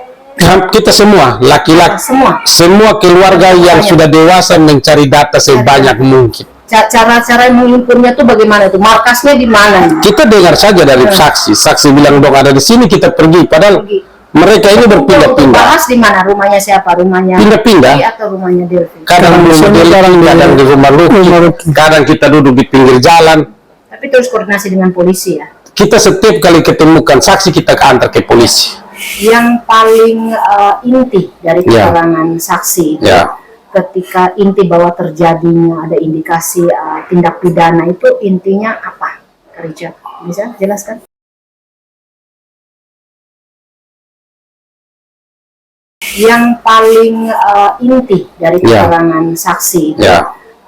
Kita semua laki-laki, semua keluarga yang sudah dewasa mencari data sebanyak mungkin. Cara-cara menghimpunnya tuh bagaimana itu? Markasnya di mana? Kita dengar saja dari saksi bilang dong ada di sini, kita pergi, padahal mereka ini berpindah-pindah. Bahas di mana? Rumahnya siapa? Rumahnya Pindah-pindah. Delvi atau rumahnya Delvi? Kadang rumah Delvi, kadang di rumah Lucky, kadang kita duduk di pinggir jalan. Tapi terus koordinasi dengan polisi ya. Kita setiap kali ketemukan saksi kita antar ke polisi. Yang paling inti dari keterangan saksi itu, ketika inti bahwa terjadinya ada indikasi tindak pidana itu intinya apa, Kak Richard? Bisa jelaskan? Yang paling inti dari keterangan saksi itu,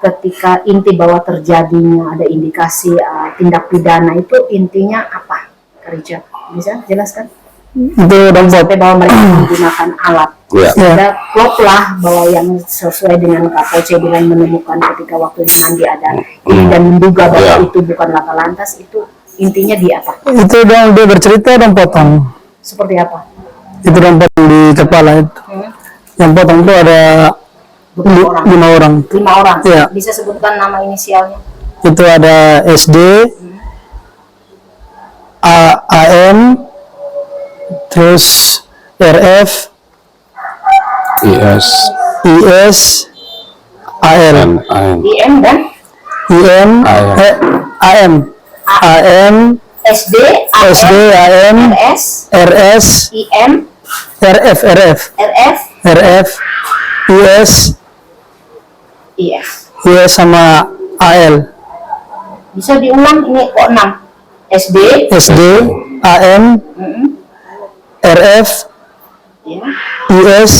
ketika inti bahwa terjadinya ada indikasi tindak pidana itu intinya apa, Kak Richard? Bisa jelaskan? Itu dompet. Sampai bahwa mereka menggunakan alat. Ada klop lah bahwa yang sesuai dengan Kapolsek bilang menemukan ketika waktu di Nandi ada ini dan menduga bahwa itu bukan laka lantas, itu intinya di apa? Itu dong, dia bercerita dong potong. Seperti apa? Itu dong potong di kepala itu. Yang potong itu ada Berapa orang? 5 orang. 5 orang. Iya. Bisa sebutkan nama inisialnya? Itu ada SD, AM, terus RF, IS, AL, IM dan IM, AM, SD, AM, RS, IM, RF, IS sama AL. Bisa diulang, ini kok 6? SD, AM, RF, ya. IS,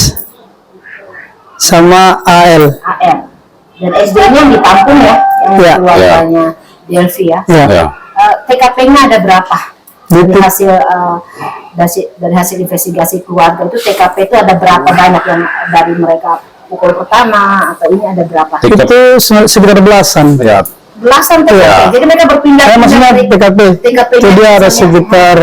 sama AL. AL. Dan SD-nya yang ditampung ya, yang Ya. keluarganya Delvi ya. Ya. Ya. TKP-nya ada berapa? Dari Itu. hasil dari hasil investigasi keluarga itu TKP itu ada berapa banyak yang dari mereka pukul pertama atau ini ada berapa? Itu sekitar belasan. Ya. Belasan TKP. Ya. Jadi mereka berpindah. Maksudnya TKP. TKP-nya Jadi ada misalnya sekitar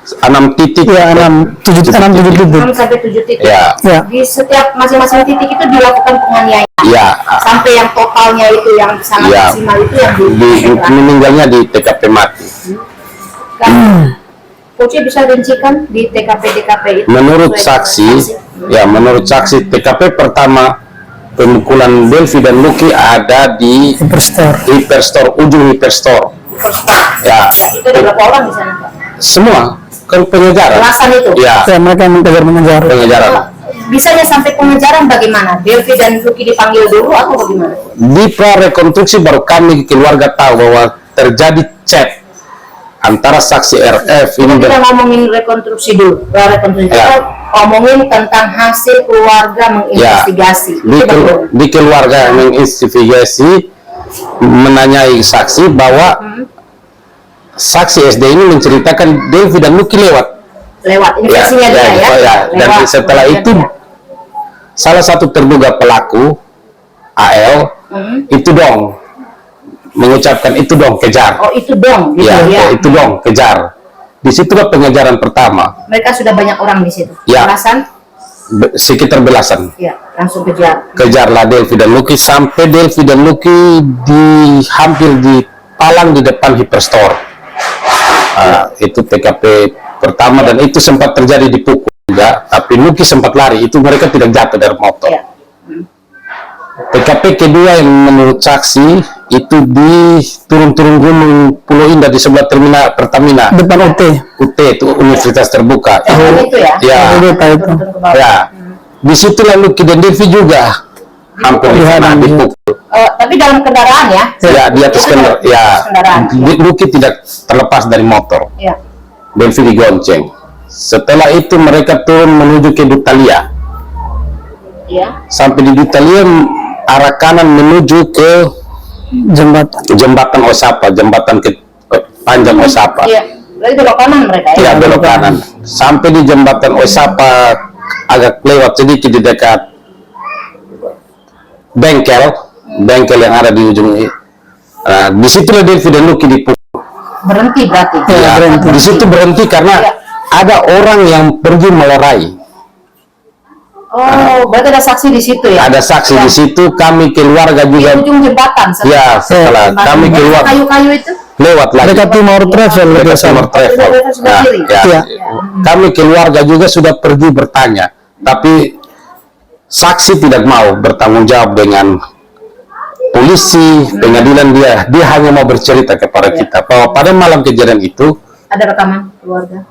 6 titik. ya 6 7 titik. 6 sampai 7 titik. Ya. Ya. Di setiap masing-masing titik itu dilakukan penganiayaan. Ya. Sampai yang totalnya itu yang sangat Ya. maksimal itu yang Meninggalnya di TKP mati. Coach bisa rincikan di TKP itu. Menurut saksi, ya menurut saksi TKP pertama pemukulan Delvi dan Lucky ada di Superstore. Hyperstore, ujung Hyperstore. Ya, Itu ada berapa orang di sana, Pak? semua kan pengejaran. Belasan itu. Ya, Ya, mereka mengejar. pengejaran. Bisanya sampai pengejaran bagaimana? Delvi dan Lucky dipanggil dulu atau bagaimana? Di prarekonstruksi baru kami keluarga tahu bahwa terjadi chat antara saksi RF ini Kita ngomongin rekonstruksi dulu. Rekonstruksi Ya. kita ngomongin tentang hasil keluarga menginvestigasi. di, Itu baru. di keluarga menginvestigasi menanyai saksi bahwa saksi SD ini menceritakan Delvi dan Lucky lewat. Lewat investasinya dia ya. Ya. Dan Lewat setelah keluarga itu dia. salah satu terduga pelaku AL itu dong mengucapkan itu dong kejar. Oh itu dong, gitu Ya, ya. itu dong kejar. Disitulah pengejaran pertama. Mereka sudah banyak orang di situ. Ya. Belasan? Sekitar belasan. Ya, langsung kejar. Kejarlah Delvi dan Lucky sampai Delvi dan Lucky hampir dipalang di depan Hyperstore. Itu TKP pertama dan itu sempat terjadi dipukul juga, tapi Lucky sempat lari. Itu mereka tidak jatuh dari motor. Ya. TKP kedua yang menurut saksi itu di turun-turun gunung Pulau Indah di sebelah terminal Pertamina. Depan UT. UT itu Universitas Terbuka. Itu ya. Ya, Itu Pak itu. Turun ke bawah. ya. Di situ Lucky dan Delvi juga hampir Dihadang, ya. dipukul. Tapi dalam kendaraan ya. Ya, di atas Itu kendaraan. di Ya, atas kendaraan. Lucky tidak terlepas dari motor. Ya. Delvi digonceng. Setelah itu mereka turun menuju ke Dutalia. Ya. Sampai di Dutalia arah kanan menuju ke jembatan Osapa, jembatan panjang Osapa. Iya. Berarti belok kanan mereka ya. Ya, belok kanan. Sampai di jembatan Osapa agak lewat sedikit di dekat bengkel yang ada di ujung ini. Di situlah Delvi dan Lucky dipukul. Berhenti berarti. Ya, di situ berhenti karena Ya. ada orang yang pergi melerai. Oh, berarti ada saksi di situ ya. Ada saksi Ya. di situ, kami keluarga Di juga. ujung jembatan. Ya, setelah Jembatan. kami Yang keluar Kayu-kayu itu. lewat lagi. Dekat Timur Travel Dekat lebih Timur sama. Travel. Sudah Nah, kiri. ya. Ya. Kami keluarga juga sudah pergi bertanya, tapi saksi tidak mau bertanggung jawab dengan polisi, pengadilan dia hanya mau bercerita kepada kita bahwa pada malam kejadian itu Ada rekaman keluarga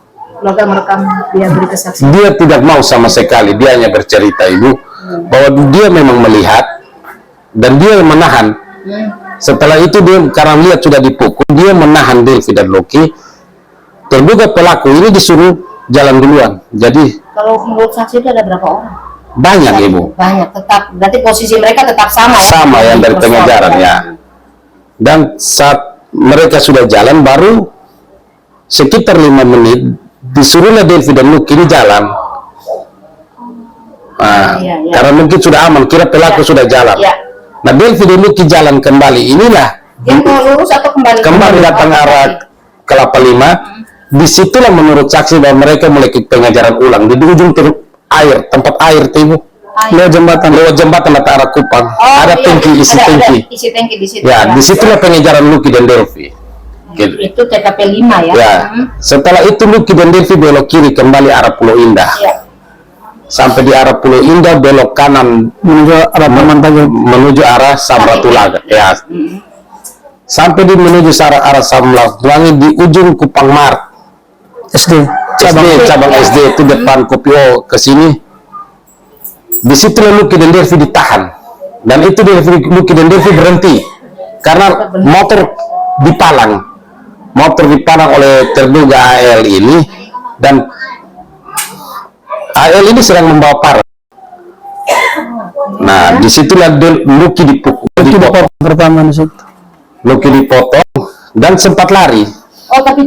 merekam dia beri kesaksian. dia tidak mau sama sekali, dia hanya bercerita ibu bahwa dia memang melihat dan dia menahan. Setelah itu dia karena lihat sudah dipukul, dia menahan Delvi dan Lucky. Terduga pelaku ini disuruh jalan duluan. Jadi Kalau menurut saksi itu ada berapa orang? banyak ibu, Banyak, tetap. Berarti posisi mereka tetap sama ya? sama yang dari Di pengejaran persoalan. ya. Dan saat mereka sudah jalan baru sekitar 5 menit disuruhlah Delvi dan Lucky ini jalan. Iya. Karena mungkin sudah aman, kira pelaku Ya. sudah jalan. Ya. Nah, Delvi dan Lucky jalan kembali. Inilah Yang mau lurus atau kembali? datang arah Kelapa Lima. Disitulah menurut saksi bahwa mereka mulai pengejaran ulang di ujung air, tempat air itu ibu. Lewat jembatan atau arah Kupang. Ada iya, tangki, isi ada tangki. isi tangki di situ. Ya, disitulah pengejaran Lucky dan Delvi. Gitu. Itu TKP 5 ya. Ya, setelah itu Lucky dan Delvi belok kiri kembali arah Pulau Indah. Ya. Sampai di arah Pulau Indah belok kanan menuju arah Samratulaga. Ya. Sampai menuju arah Samratulaga di ujung Kupang Mart. Cabang SD itu depan Kopio ke sini. Di situ Lucky dan Delvi ditahan. Dan itu Lucky dan Delvi berhenti karena motor dipalang oleh terduga AL ini, dan AL ini sedang membawa parang. Nah, disitulah Lucky dipukul. Itu pertama di situ. Lucky dipotong dan sempat lari. Oh, tapi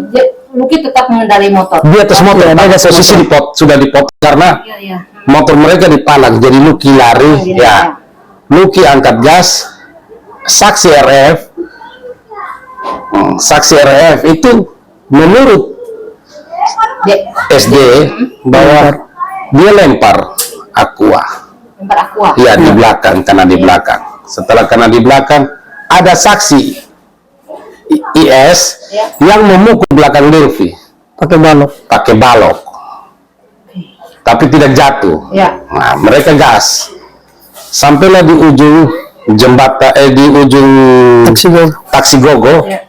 Lucky tetap mengendarai motor. Di atas motor, pada posisi sudah dipotong karena Iya, iya. motor mereka dipalang. Jadi Lucky lari, ya. Lucky angkat gas. Saksi RF itu menurut SD bahwa dia lempar aqua. Lempar aqua. Iya, di belakang, karena di belakang. Setelah karena di belakang, ada saksi IS yang memukul belakang Delvi pakai balok, tapi tidak jatuh. Ya. Nah, mereka gas sampailah di ujung jembatan, di ujung taksi gogo. Ya.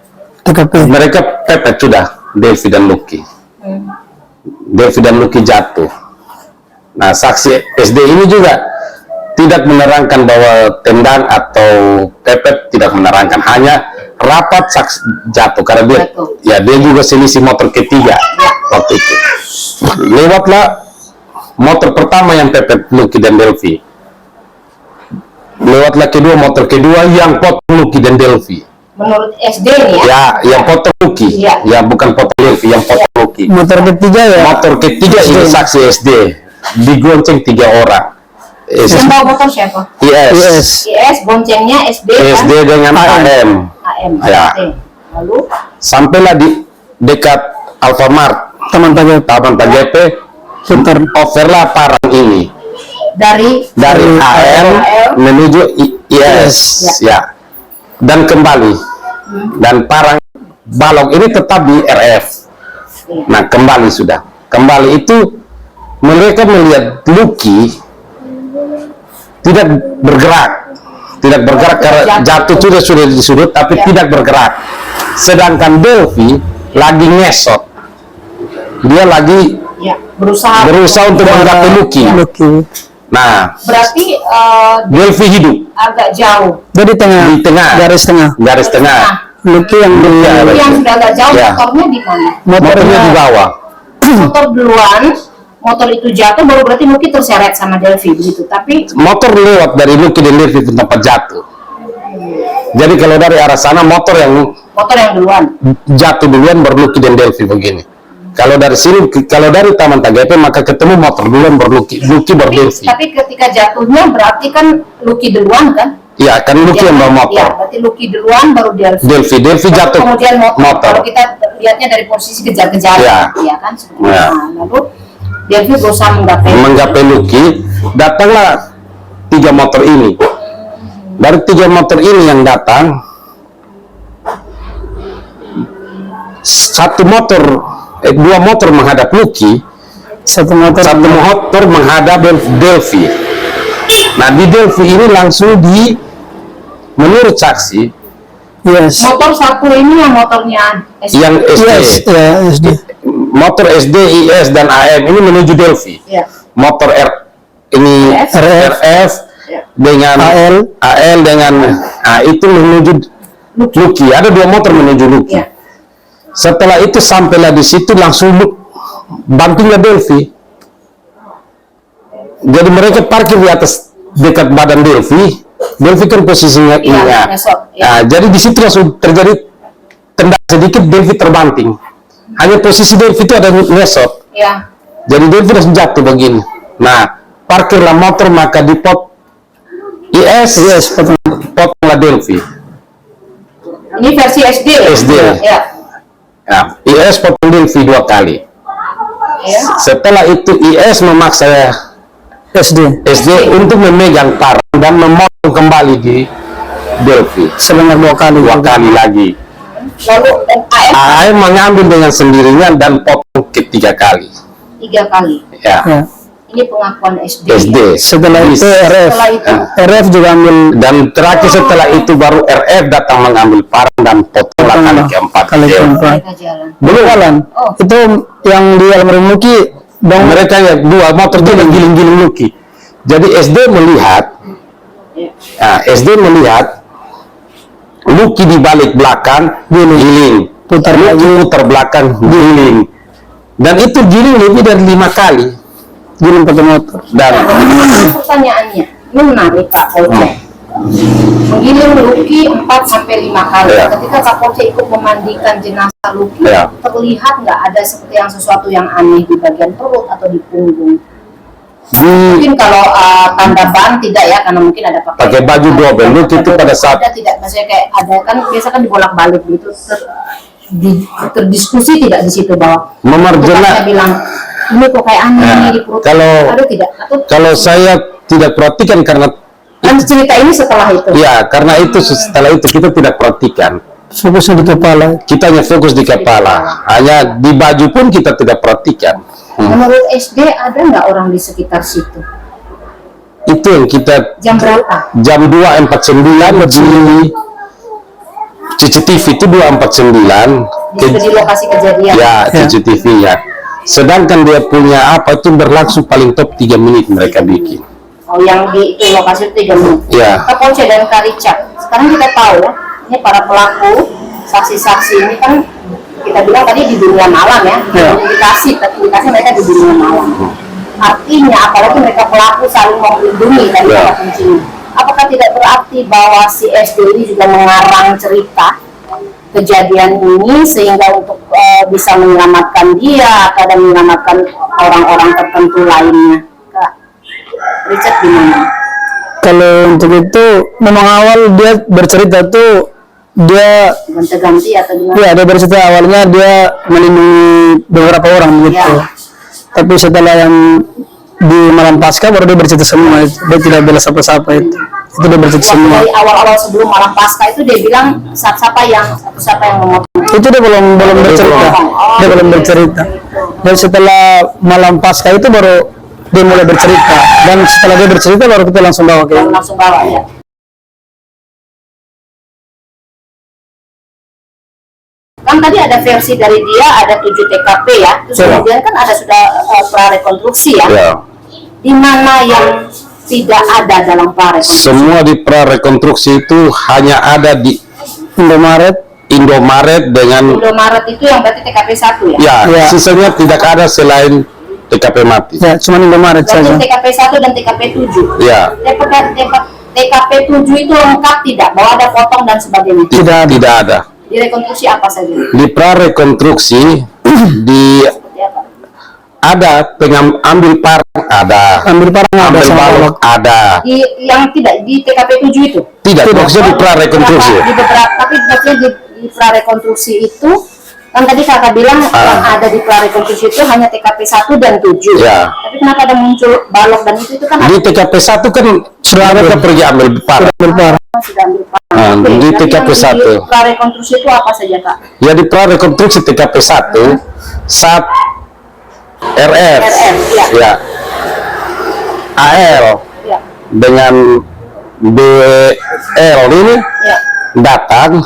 TKP. Mereka pepet sudah Delvi dan Lucky. Delvi dan Lucky jatuh. Nah, saksi SD ini juga tidak menerangkan bahwa tendang atau pepet, tidak menerangkan, hanya rapat saksi jatuh karena dia ya dia juga selisih motor ketiga waktu itu. Lewatlah motor pertama yang pepet Lucky dan Delvi. Lewatlah kedua motor kedua yang potong Lucky dan Delvi. Menurut SD nih ya. Ya, yang potong Lucky. Ya, bukan potong Delvi, yang potong Lucky. Motor ketiga ya. Motor ketiga ini saksi SD. Digonceng 3 orang. Yang bawa motor siapa? IS. Boncengnya SD kan? SD dengan AM. Ya. Lalu Sampailah di dekat Alfamart, Taman TGP, putar overlah parang ini dari AM menuju IS, ya. Dan kembali, dan parang balok ini tetap di RF. Nah, kembali itu mereka melihat Lucky tidak bergerak karena jatuh sudah di sudut, tapi tidak bergerak. Sedangkan Delvi lagi ngesot, dia lagi berusaha untuk menggapai Lucky. Nah, berarti Delvi hidup agak jauh. Di tengah. Garis tengah. Lucky yang sudah agak jauh, motornya di mana? Motornya di bawah. Motor duluan, motor itu jatuh, baru berarti Lucky terseret sama Delvi begitu. Tapi motor lewat dari Lucky dan Delvi ke tempat jatuh. Jadi kalau dari arah sana motor yang duluan jatuh duluan, baru Lucky dan Delvi begini. Kalau dari sini, kalau dari Taman TGP maka ketemu motor duluan, baru Lucky baru Delvi. Tapi ketika jatuhnya berarti kan Lucky duluan kan? Iya, kan Lucky yang bawa motor. Iya, berarti Lucky duluan baru Delvi jatuh. Kemudian motor. Kalau kita lihatnya dari posisi kejar-kejaran, iya kan? Nah, lalu Delvi berusaha menggapai Lucky. Datanglah 3 motor ini. Dari 3 motor ini yang datang, dua motor menghadap Lucky, satu motor menghadap Delvi. Nah, di Delvi ini langsung menurut saksi, motor satu ini yang motornya SD. Yang SD. Motor SD, IS dan AM ini menuju Delvi. Motor RF dengan AL dengan itu menuju Lucky. Ada 2 motor menuju Lucky. Setelah itu sampailah di situ langsung bantingnya Delvi. Jadi mereka parkir di atas dekat badan Delvi. Delvi kan posisinya ini. Jadi di situ langsung terjadi tendang sedikit, Delvi terbanting. Hanya posisi Delvi itu ada ngesot. Jadi Delvi langsung jatuh begini. Nah, parkirlah motor, maka potonglah Delvi. Ini versi SD. Nah, IS potong Delvi 2 kali. Setelah itu IS memaksa SD untuk memegang parang dan memotong kembali di Delvi sebanyak 2 kali lagi. Lalu AM mengambil dengan sendirinya dan potong ke 3 kali. 3 kali. Ya. Ini pengakuan SD. Setelah itu RF juga ambil, dan terakhir setelah itu baru RF datang mengambil parang dan potonglah kali keempat. Belum jalan. Itu yang di almarhum Lucky. Mereka ya 2 motor itu giling-giling Lucky. Jadi SD melihat Lucky di balik belakang giling, putar belakang giling, dan itu giling lebih dari 5 kali. Giling pakai motor. Dan Pertanyaannya, ini menarik Pak Polsek. Menggiling Lucky 4-5 kali. Ya. Ketika Kak Polsek ikut memandikan jenazah Lucky, Ya. terlihat nggak ada seperti yang sesuatu yang aneh di bagian perut atau di punggung? di Mungkin kalau tanda ban tidak ya, karena mungkin ada pakai baju double Lucky itu pada saat ada tidak, maksudnya kayak ada kan biasa kan dibolak-balik gitu, terdiskusi tidak di situ bahwa memarjana. saya bilang ini kok kayak aneh Ya, di perut, kalau- ada tidak? Atau Kalau saya tidak perhatikan karena kan cerita ini setelah itu? ya karena itu setelah itu kita tidak perhatikan. Fokusnya di kepala. Kita hanya fokus di kepala. Hanya di baju pun kita tidak perhatikan. Menurut SD ada nggak orang di sekitar situ? Itu yang kita Jam berapa? jam 2.49 di CCTV itu 2.49 Di lokasi kejadian. ya CCTV ya. Sedangkan dia punya apa itu berlangsung paling top 3 menit mereka bikin. Oh, yang di itu lokasi itu 3 menit. Ya. Kapolsek dan Kak Richard. Sekarang kita tahu ya, ini para pelaku, saksi-saksi ini kan kita bilang tadi di dunia malam ya, indikasi mereka di dunia malam. Artinya apalagi mereka pelaku saling melindungi dari Ya. kata kuncinya. Apakah tidak berarti bahwa si SD ini juga mengarang cerita kejadian ini sehingga untuk bisa menyelamatkan dia atau dan menyelamatkan orang-orang tertentu lainnya? Kak Richard gimana? Kalau untuk itu memang awal dia bercerita tuh dia Ganti-ganti atau gimana? ya dia bercerita awalnya dia melindungi beberapa orang gitu. Ya. Tapi setelah yang di malam pasca baru dia bercerita semua itu. Dia tidak bela siapa-siapa itu. Itu dia bercerita Waktu semua. dari awal-awal sebelum malam pasca itu dia bilang siapa yang memotong. Itu dia belum bercerita. Dia belum bercerita. Dan setelah malam pasca itu baru dia mulai bercerita. Dan setelah dia bercerita baru kita langsung bawa ke Langsung bawa ya. Kan tadi ada versi dari dia ada 7 TKP ya. Terus Ya. kemudian kan ada sudah prarekonstruksi ya. Ya. Di mana yang tidak ada dalam prarekonstruksi? Semua di prarekonstruksi itu hanya ada di Indomaret dengan Indomaret itu yang berarti TKP 1 ya? ya, Ya. sisanya tidak ada selain TKP mati. Ya, cuma Indomaret Berarti saja. TKP 1 dan TKP 7. Ya, TKP 7 itu lengkap tidak? Bahwa ada potong dan sebagainya? tidak ada. Direkonstruksi apa saja? Di prarekonstruksi di Seperti apa? ada ambil parang ada, Ambil parang ada ambil sama balok balok. ada. Yang tidak di TKP 7 itu? Tidak, maksudnya di prarekonstruksi. Di beberapa, tapi maksudnya di prarekonstruksi itu kan tadi kakak bilang yang ada di prarekonstruksi itu hanya TKP 1 dan 7. Ya. Tapi kenapa ada muncul balok dan itu kan Di TKP 1 kan sudah mereka pergi ambil parang. Ambil parang. sudah ambil parang. Nah, Oke, di jadi TKP yang 1. Di prarekonstruksi itu apa saja kak? Ya di prarekonstruksi TKP 1 saat RF, RF, ya. ya, AL Ya, dengan BL ini ya. datang,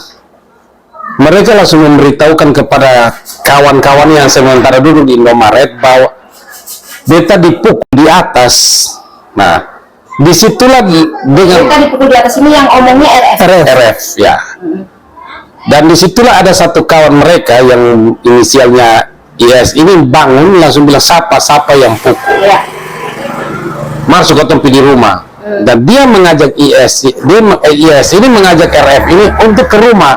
mereka langsung memberitahukan kepada kawan-kawan yang sementara duduk di Indomaret bahwa beta dipukul di atas. Nah, disitulah dengan Kita dipukul di atas ini yang omongnya RF. RF ya. Dan disitulah ada satu kawan mereka yang inisialnya IS ini bangun langsung bilang siapa yang pukul. Ya. Masuk ke tempat di rumah. Dan dia mengajak IS ini mengajak RF ini untuk ke rumah.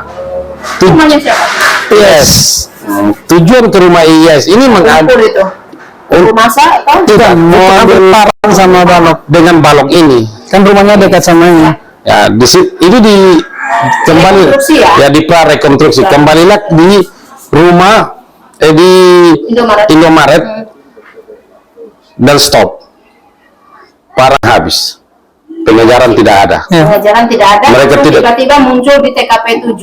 Namanya siapa? IS. Tujuan ke rumah IS ini Kumpul mengajak itu. Untuk masa atau? tidak mau ambil parang sama balok dengan balok ini. Kan rumahnya dekat sama ini. Ya, ini di kembali Rekonstruksi ya? ya di prarekonstruksi. Kembalilah di rumah di Indomaret dan stop. Parang habis. Pengejaran tidak ada. Ya. Pengajaran tidak ada. Mereka terus tidak. Tiba-tiba muncul di TKP 7.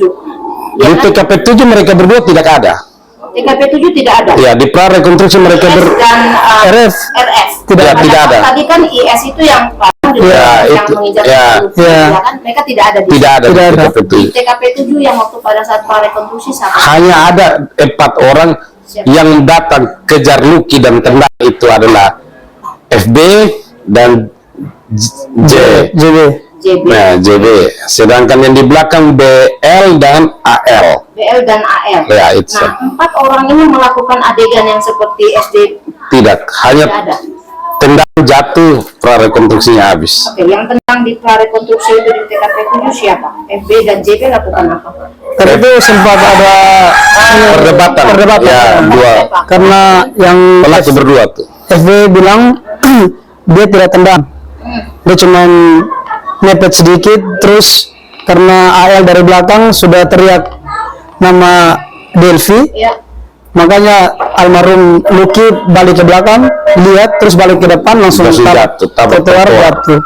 Ya, Di kan? TKP 7 mereka berdua tidak ada. TKP 7 tidak ada. Ya, di prarekonstruksi mereka IS dan RF. RF. Tidak ada. Tadi kan IS itu yang Ya, yang itu. menginjak Ya. Ya. kan mereka tidak ada di Tidak ada Tidak di ada. TKP Di 7. TKP 7 yang waktu pada saat prarekonstruksi siapa? Hanya ada 4 orang yang datang kejar Lucky dan tendang itu adalah FB dan J. JB. JB, Nah, JB. Sedangkan yang di belakang BL dan AL. BL dan AL. Ya, itu. Nah, 4 orang ini melakukan adegan yang seperti SD Tidak, tidak hanya ada. tendang jatuh, prarekonstruksinya habis. Oke, yang tendang di prarekonstruksi itu di TKP 7 siapa? FB dan JB lakukan apa? Karena itu sempat ada Perdebatan. Ya, dua karena yang pelaku berdua tuh. FB bilang dia tidak tendang, dia cuma mepet sedikit, terus karena AL dari belakang sudah teriak nama Delvi, Ya. makanya almarhum Lucky balik ke belakang, lihat, terus balik ke depan, langsung Langsung jatuh, tabrak trotoar trotoar. jatuh.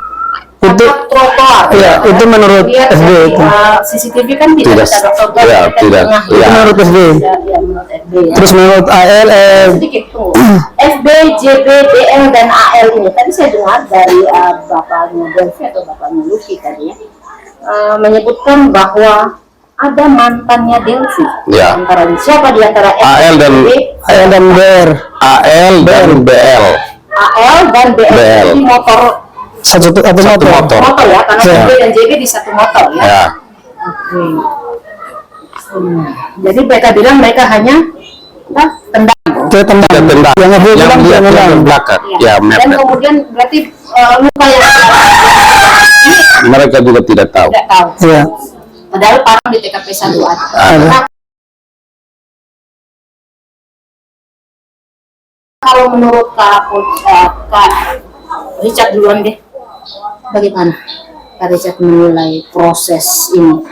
Itu Tabrak trotoar. ya, itu menurut Lihat FB dari itu. CCTV kan tidak Tidak, ada trotoar, ya, kita di tidak, tengah. ya. Itu menurut FB. Ya, menurut FB. Ya. Terus menurut AL Sedikit tunggu. FB, JB, DL dan AL ini tadi saya dengar dari bapaknya Delvi atau bapaknya Lucky tadi ya, menyebutkan bahwa ada mantannya Delvi. Ya. Antara siapa di antara AL dan- AL dan BR AL dan BL. AL dan BL, BL. di motor satu Satu motor. motor ya, karena Ya. FB dan JB di satu motor ya. Ya, Oke. Jadi mereka bilang mereka hanya tendang. Dia tendang. dia tendang. Yang FB bilang dia dia tendang. ke belakang. Ya. Ya, Dan mepet. kemudian berarti luka yang ini Mereka juga tidak tahu. tidak tahu. Iya. Padahal parang di TKP 1 ada. Ada. Nah, kalau menurut Kak Richard duluan deh, bagaimana Kak Richard menilai proses ini,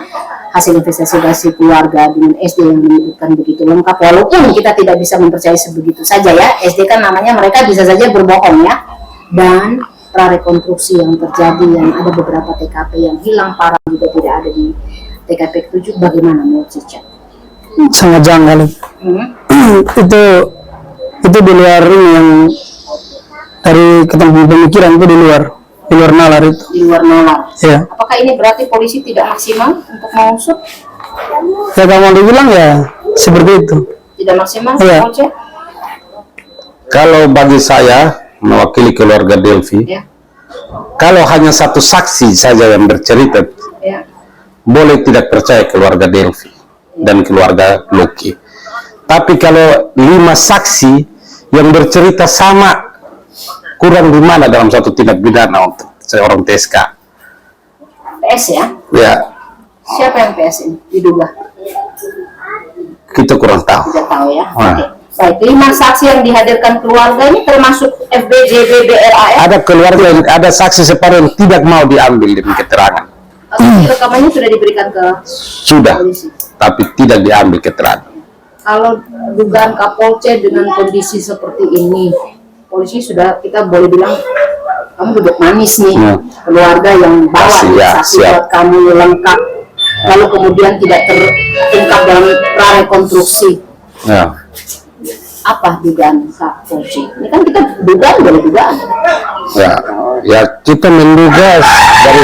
hasil investigasi keluarga dengan SD yang menyebutkan begitu lengkap, walaupun kita tidak bisa mempercayai sebegitu saja ya, SD kan namanya mereka bisa saja berbohong ya, dan prarekonstruksi yang terjadi yang ada beberapa TKP yang hilang parang juga tidak ada di TKP 7, bagaimana menurut Richard? Sangat janggal. Itu di luar ini, yang dari ketemu pemikiran itu di luar nalar itu. Di luar nalar. Ya, Apakah ini berarti polisi tidak maksimal untuk mengusut? ya kalau dibilang ya seperti itu. Tidak maksimal, Iya. Oce? Kalau bagi saya mewakili keluarga Delvi, Ya, kalau hanya satu saksi saja yang bercerita, ya. boleh tidak percaya keluarga Delvi dan keluarga Lucky. Tapi kalau 5 saksi yang bercerita sama, kurang di mana dalam satu tindak pidana untuk seorang TSK? PS ya? Ya, Siapa yang PS ini? Diduga? kita kurang tahu. Tidak tahu ya? Wah. Oke. Baik, 5 saksi yang dihadirkan keluarga ini termasuk FB, JB, BRAF. Ada keluarga, ada saksi separuh yang tidak mau diambil demi keterangan. Rekamannya sudah diberikan ke Sudah, polisi. tapi tidak diambil keterangan. Kalau dugaan Kapolce dengan kondisi seperti ini, polisi sudah, kita boleh bilang kamu duduk manis nih, Ya. keluarga yang bawa Saksi, nih, ya, saksi siap. buat kamu lengkap, lalu kemudian tidak terungkap dalam prarekonstruksi. Ya. Apa dugaan Kapolce? Ini kan kita dugaan dari dugaan. Ya, kita menduga dari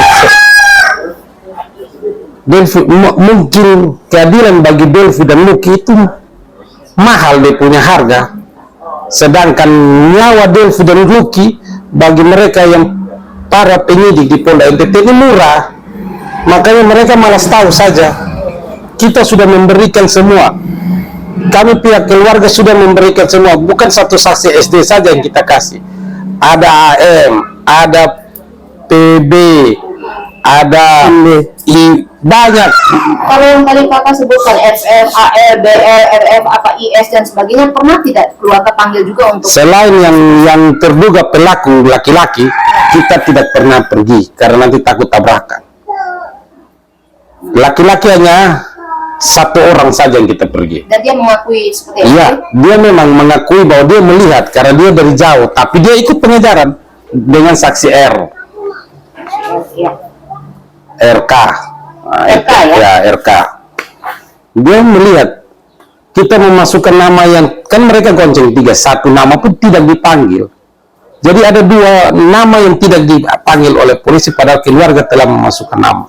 Delvi, mungkin keadilan bagi Delvi dan Lucky itu mahal, dia punya harga, sedangkan nyawa Delvi dan Lucky bagi mereka yang para penyidik di Polda NTT ini murah. Makanya mereka malas tahu saja. Kita sudah memberikan semua, kami pihak keluarga sudah memberikan semua, bukan satu saksi SD saja yang kita kasih, ada AM, ada PB, ada banyak. Kalau yang tadi kakak sebutkan FF, AL, BL, RF, apa IS dan sebagainya, pernah tidak keluarga panggil juga untuk Selain yang terduga pelaku laki-laki, kita tidak pernah pergi karena nanti takut tabrakan. Laki-laki hanya 1 orang saja yang kita pergi. dan dia mengakui seperti itu? Iya, dia memang mengakui bahwa dia melihat karena dia dari jauh, tapi dia ikut pengejaran dengan saksi R, Iya. RK. Nah, RK ya? Ya, RK. Dia melihat kita memasukkan nama yang, kan mereka gonceng 3, 1 nama pun tidak dipanggil. Jadi ada 2 nama yang tidak dipanggil oleh polisi padahal keluarga telah memasukkan nama.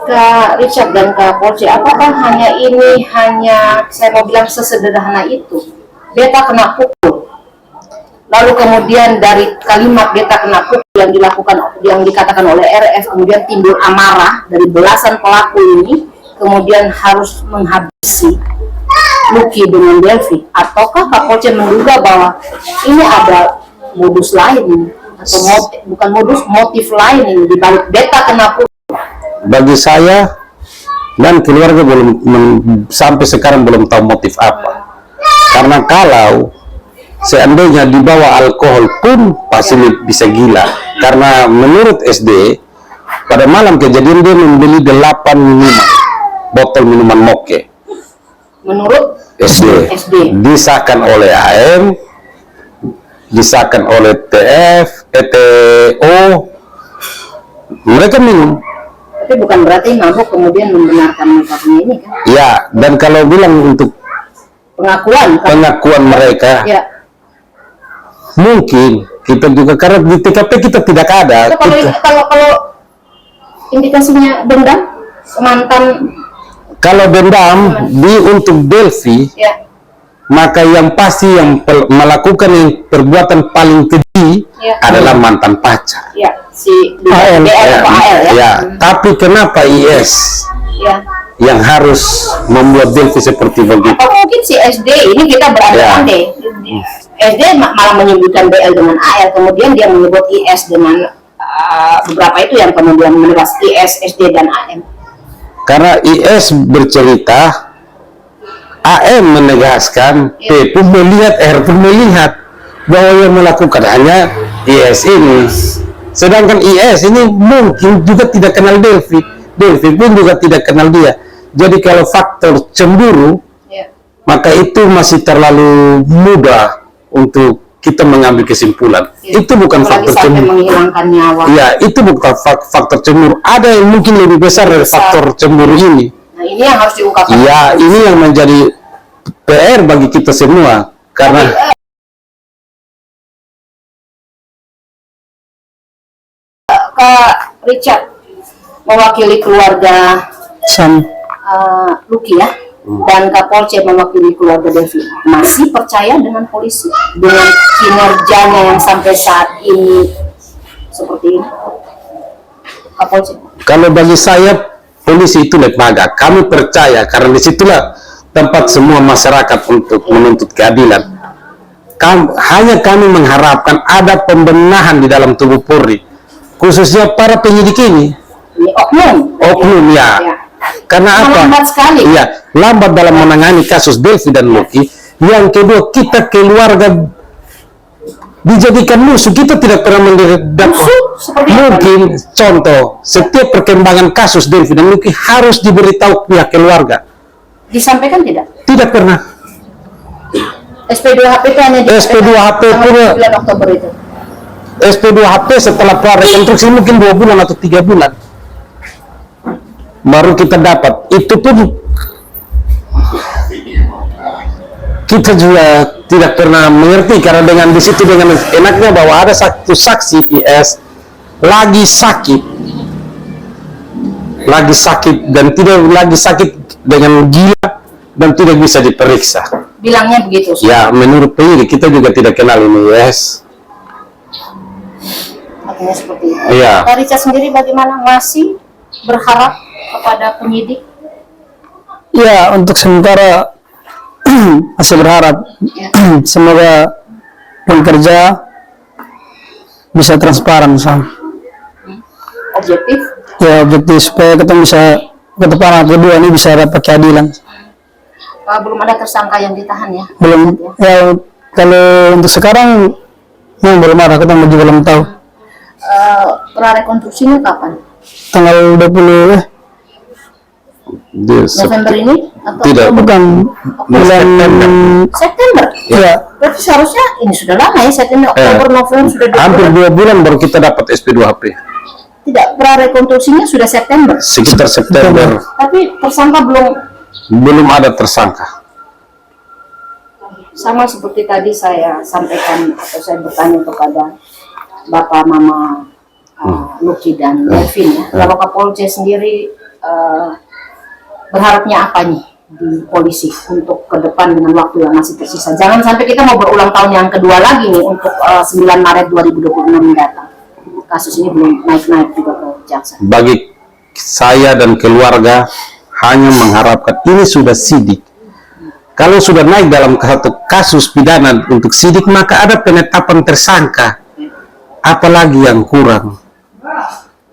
Kak Richard dan Kak Polce, apakah hanya saya mau bilang sesederhana itu? Beta kena pukul, lalu kemudian dari kalimat beta kena pukul yang dikatakan oleh RF, kemudian timbul amarah dari belasan pelaku ini, kemudian harus menghabisi Lucky dengan Delvi. Ataukah Kak Polce menduga bahwa ini ada modus lain atau bukan modus, motif lain ini di balik beta kenapa? Bagi saya dan keluarga sampai sekarang belum tahu motif apa. Karena kalau seandainya dibawa alkohol pun pasti bisa gila. Karena menurut SD, pada malam kejadian dia membeli 8 botol minuman moke. Menurut SD. Disahkan oleh AM, disahkan oleh TO, mereka minum. Tapi bukan berarti mabuk kemudian membenarkan mereka ini kan? Ya, dan kalau bilang untuk pengakuan mereka, ya. Mungkin kita juga karena di TKP kita tidak ada. Kalau indikasinya dendam, mantan. Kalau dendam untuk Delvi, ya. Maka yang pasti yang melakukan yang perbuatan paling keji adalah mantan pacar. Ya, si AL ya. Ya. Tapi kenapa IS yang harus membuat Delvi seperti begitu? Atau mungkin si SD ini kita berandai-andai. SD malah menyebutkan BL dengan AL, kemudian dia menyebut IS dengan beberapa itu yang kemudian menebas IS, SD dan AM. Karena IS bercerita, AM menegaskan, P pun melihat, R pun melihat bahwa yang melakukan hanya IS ini. Sedangkan IS ini mungkin juga tidak kenal Delvi. Delvi pun juga tidak kenal dia. Jadi kalau faktor cemburu, maka itu masih terlalu mudah untuk kita mengambil kesimpulan. Itu bukan faktor cemburu. Menghilangkan nyawa. Ya, itu bukan faktor cemburu. Ada yang mungkin lebih besar dari faktor cemburu ini. Nah, ini yang harus diungkapkan. Ya, ini yang menjadi PR bagi kita semua. Karena Kak Richard mewakili keluarga Lucky ya, dan Kapolce mewakili keluarga Delvi, masih percaya dengan polisi dengan kinerjanya yang sampai saat ini seperti ini, Kapolce? Kalau bagi saya polisi itu lembaga, kami percaya karena disitulah tempat semua masyarakat untuk menuntut keadilan. Hanya kami mengharapkan ada pembenahan di dalam tubuh Polri, khususnya para penyidik ini. Oknum ya. Karena apa? Lambat sekali. Iya, lambat dalam menangani kasus Delvi dan Lucky. Yang kedua, kita keluarga dijadikan musuh. Kita tidak pernah mendapat. Mungkin contoh, setiap perkembangan kasus Delvi dan Lucky harus diberitahu pihak keluarga. Disampaikan tidak? Tidak pernah. SP2HP itu hanya SP2HP punya 9 Oktober itu. SP2HP setelah prarekonstruksi mungkin 2 bulan atau 3 bulan baru kita dapat. Itu pun kita juga tidak pernah mengerti karena dengan di situ dengan enaknya bahwa ada satu saksi IS lagi sakit dan tidak lagi sakit dengan gila dan tidak bisa diperiksa. Bilangnya begitu. Ya, menurut penyidik kita juga tidak kenal ini IS. Artinya seperti itu. Iya. Kak Richard sendiri bagaimana, masih berharap kepada penyidik? Ya, untuk sementara masih berharap semoga pekerja bisa transparan, Objektif? Ya, objektif supaya kita bisa ke depan kedua ini bisa dapat keadilan. Belum ada tersangka yang ditahan ya? Belum. Ya, kalau untuk sekarang yang belum ada, kita juga belum tahu. Prarekonstruksinya kapan? Tanggal 20 November ini? Atau tidak, bukan bulan September. Ya. Berarti seharusnya ini sudah lama ya, September, Oktober, November sudah 2 hampir 2 bulan baru kita dapat SP2HP. Tidak, prarekonstruksinya sudah September. Sekitar September. Tapi tersangka belum ada tersangka. Sama seperti tadi saya sampaikan atau saya bertanya kepada Bapak Mama Lucky dan Delvin ya. Kalau Kapolce sendiri berharapnya apa nih di polisi untuk ke depan dengan waktu yang masih tersisa? Jangan sampai kita mau berulang tahun yang kedua lagi nih untuk 9 Maret 2026 mendatang. Kasus ini belum naik-naik juga ke jaksa. Bagi saya dan keluarga hanya mengharapkan ini sudah sidik. Kalau sudah naik dalam satu kasus pidana untuk sidik, maka ada penetapan tersangka. Apalagi yang kurang?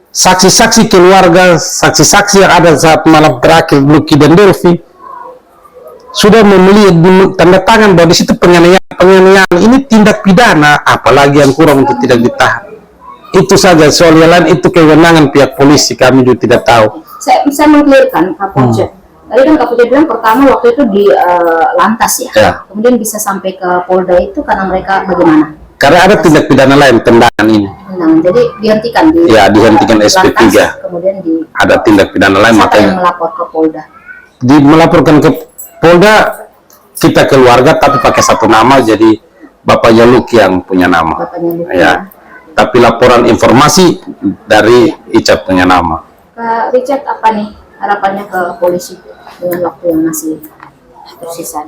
Saksi-saksi keluarga, saksi-saksi yang ada saat malam terakhir Lucky dan Delvi sudah memilih tanda tangan bahwa di situ penganiayaan ini tindak pidana, apalagi yang kurang untuk tidak ditahan. Itu saja. Soal yang lain itu kewenangan pihak polisi, kami juga tidak tahu. Saya mengklirkan Kapolsek. Tadi kan Kapolsek bilang pertama waktu itu di lantas ya, kemudian bisa sampai ke Polda itu karena mereka bagaimana? Karena ada tindak pidana lain, tendangan ini. Jadi dihentikan di dihentikan SP3. Kemudian ada tindak pidana lain, makanya melapor ke Polda. Melaporkan ke Polda, kita keluarga tapi pakai satu nama, jadi bapaknya Lucky yang punya nama. Bapaknya Lucky, ya. Tapi laporan informasi dari Icat punya nama. Kak Richard, apa nih harapannya ke polisi dengan waktu yang masih tersisa?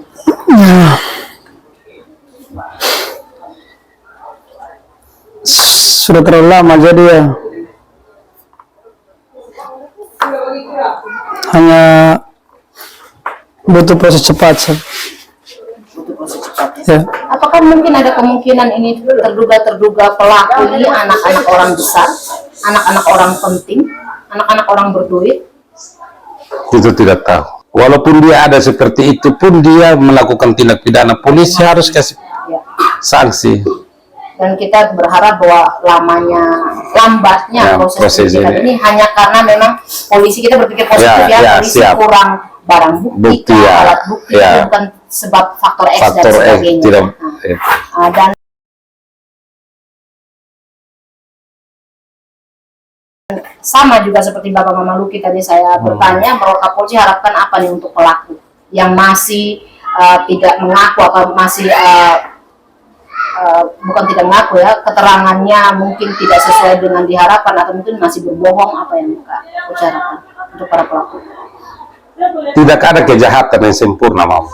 Sudah terlalu lama, jadi ya hanya butuh proses cepat. Ya. Apakah mungkin ada kemungkinan ini terduga pelaku ini anak-anak orang besar, anak-anak orang penting, anak-anak orang berduit? Itu tidak tahu. Walaupun dia ada seperti itu pun, dia melakukan tindak pidana, polisi harus kasih sanksi. Dan kita berharap bahwa lambatnya proses ini hanya karena memang polisi, kita berpikir positif polisi kurang barang bukti, alat bukti, bukan sebab faktor X dan sebagainya. Dan sama juga seperti Bapak Mama Lucky tadi saya bertanya bahwa Kapolri harapkan apa nih untuk pelaku yang masih tidak mengaku atau masih bukan tidak mengaku ya, keterangannya mungkin tidak sesuai dengan diharapkan atau mungkin masih berbohong, apa yang Kak ucapkan untuk para pelaku? Tidak ada kejahatan yang sempurna, Mam.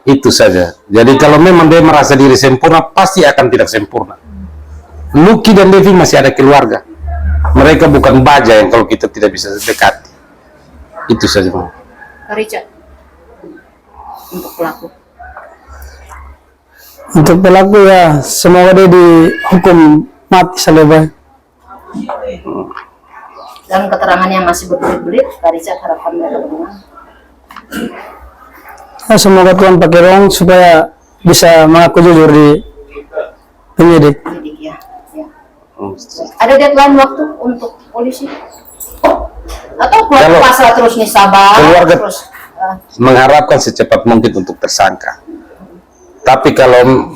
Itu saja. Jadi kalau memang dia merasa diri sempurna, pasti akan tidak sempurna. Lucky dan Devi masih ada keluarga. Mereka bukan baja yang kalau kita tidak bisa dekati. Itu saja, Mam. Kak Richard, untuk pelaku. Untuk pelaku ya, semoga dia dihukum mati selebay. Dan keterangannya masih berbelit-belit, Kak Richard harapan mereka bagaimana? Nah, semoga Tuhan pakai rong supaya bisa mengaku jujur di penyidik. Ya. Ada deadline waktu untuk polisi? Atau keluarga pasrah terus nih, sabar? Keluarga terus mengharapkan secepat mungkin untuk tersangka. Tapi kalau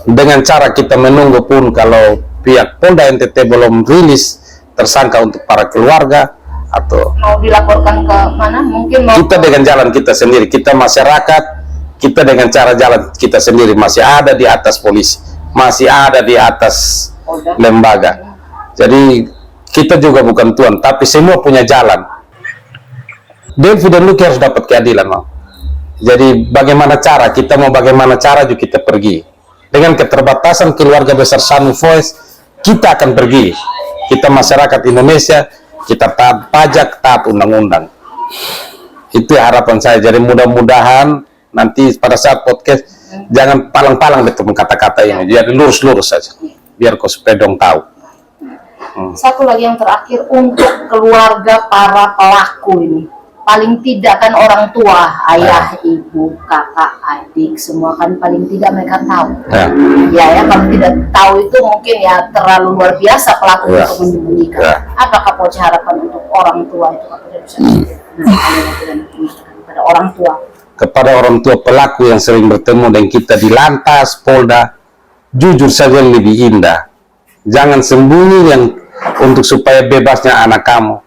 dengan cara kita menunggu pun, kalau pihak Polda NTT belum rilis tersangka untuk para keluarga, atau mau dilaporkan ke mana? Mungkin mau kita dengan jalan kita sendiri, kita masyarakat, kita dengan cara jalan kita sendiri masih ada di atas polisi, masih ada di atas lembaga. Jadi kita juga bukan Tuhan, tapi semua punya jalan. Delvi dan Lucky harus dapat keadilan, Mam. Jadi bagaimana cara kita mau, bagaimana cara juga kita pergi dengan keterbatasan keluarga besar Sanu Voice, kita akan pergi. Kita masyarakat Indonesia, kita taat pajak, taat undang-undang. Itu harapan saya. Jadi mudah-mudahan nanti pada saat podcast jangan palang-palang ketemu kata-kata ini, jadi lurus-lurus saja biar kau sepedong tahu. Satu lagi yang terakhir untuk keluarga para pelaku ini, paling tidak kan orang tua, ayah, ibu, kakak, adik, semua kan paling tidak mereka tahu. Ya, kalau tidak tahu itu mungkin ya terlalu luar biasa pelaku untuk menyembunyikan. Apakah Kapolri harapan untuk orang tua itu kepada orang tua? Kepada orang tua pelaku yang sering bertemu dengan kita di lantas Polda, jujur saja lebih indah. Jangan sembunyi yang untuk supaya bebasnya anak kamu.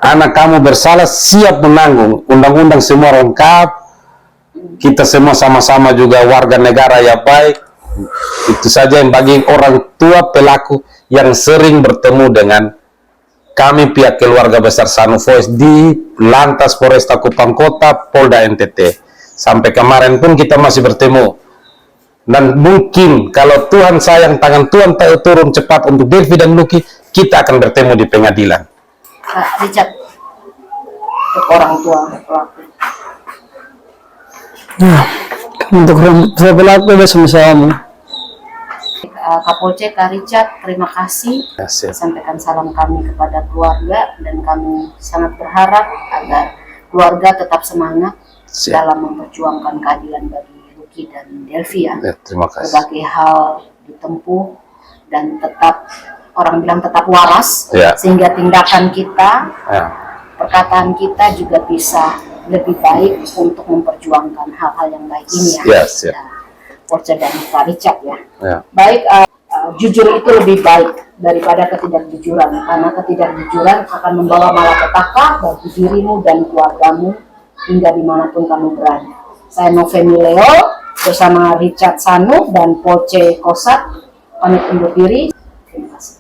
Anak kamu bersalah, siap menanggung. Undang-undang semua lengkap. Kita semua sama-sama juga warga negara yang baik. Itu saja yang bagi orang tua pelaku yang sering bertemu dengan kami pihak keluarga besar Sanu Voice di Lantas Polresta Kupang Kota, Polda NTT. Sampai kemarin pun kita masih bertemu. Dan mungkin kalau Tuhan sayang, tangan Tuhan turun cepat untuk Delvi dan Lucky, kita akan bertemu di pengadilan. Richard, untuk orang tua pelaku. Ya, untuk saya pelaku besok kamu. Kapolsek Kak Richard, terima kasih. Sampaikan salam kami kepada keluarga dan kami sangat berharap agar keluarga tetap semangat dalam memperjuangkan keadilan bagi Lucky dan Delvi ya. Terima kasih. Berbagai hal ditempuh dan tetap, orang bilang tetap waras, sehingga tindakan kita, perkataan kita juga bisa lebih baik untuk memperjuangkan hal-hal yang baik ini ya. Polsek dan Kak Richard ya. Baik, jujur itu lebih baik daripada ketidakjujuran, karena ketidakjujuran akan membawa malapetaka bagi dirimu dan keluargamu hingga dimanapun kamu berada. Saya Novemi Leo bersama Richard Sanu dan Polce Kosat pamit undur diri. Terima kasih.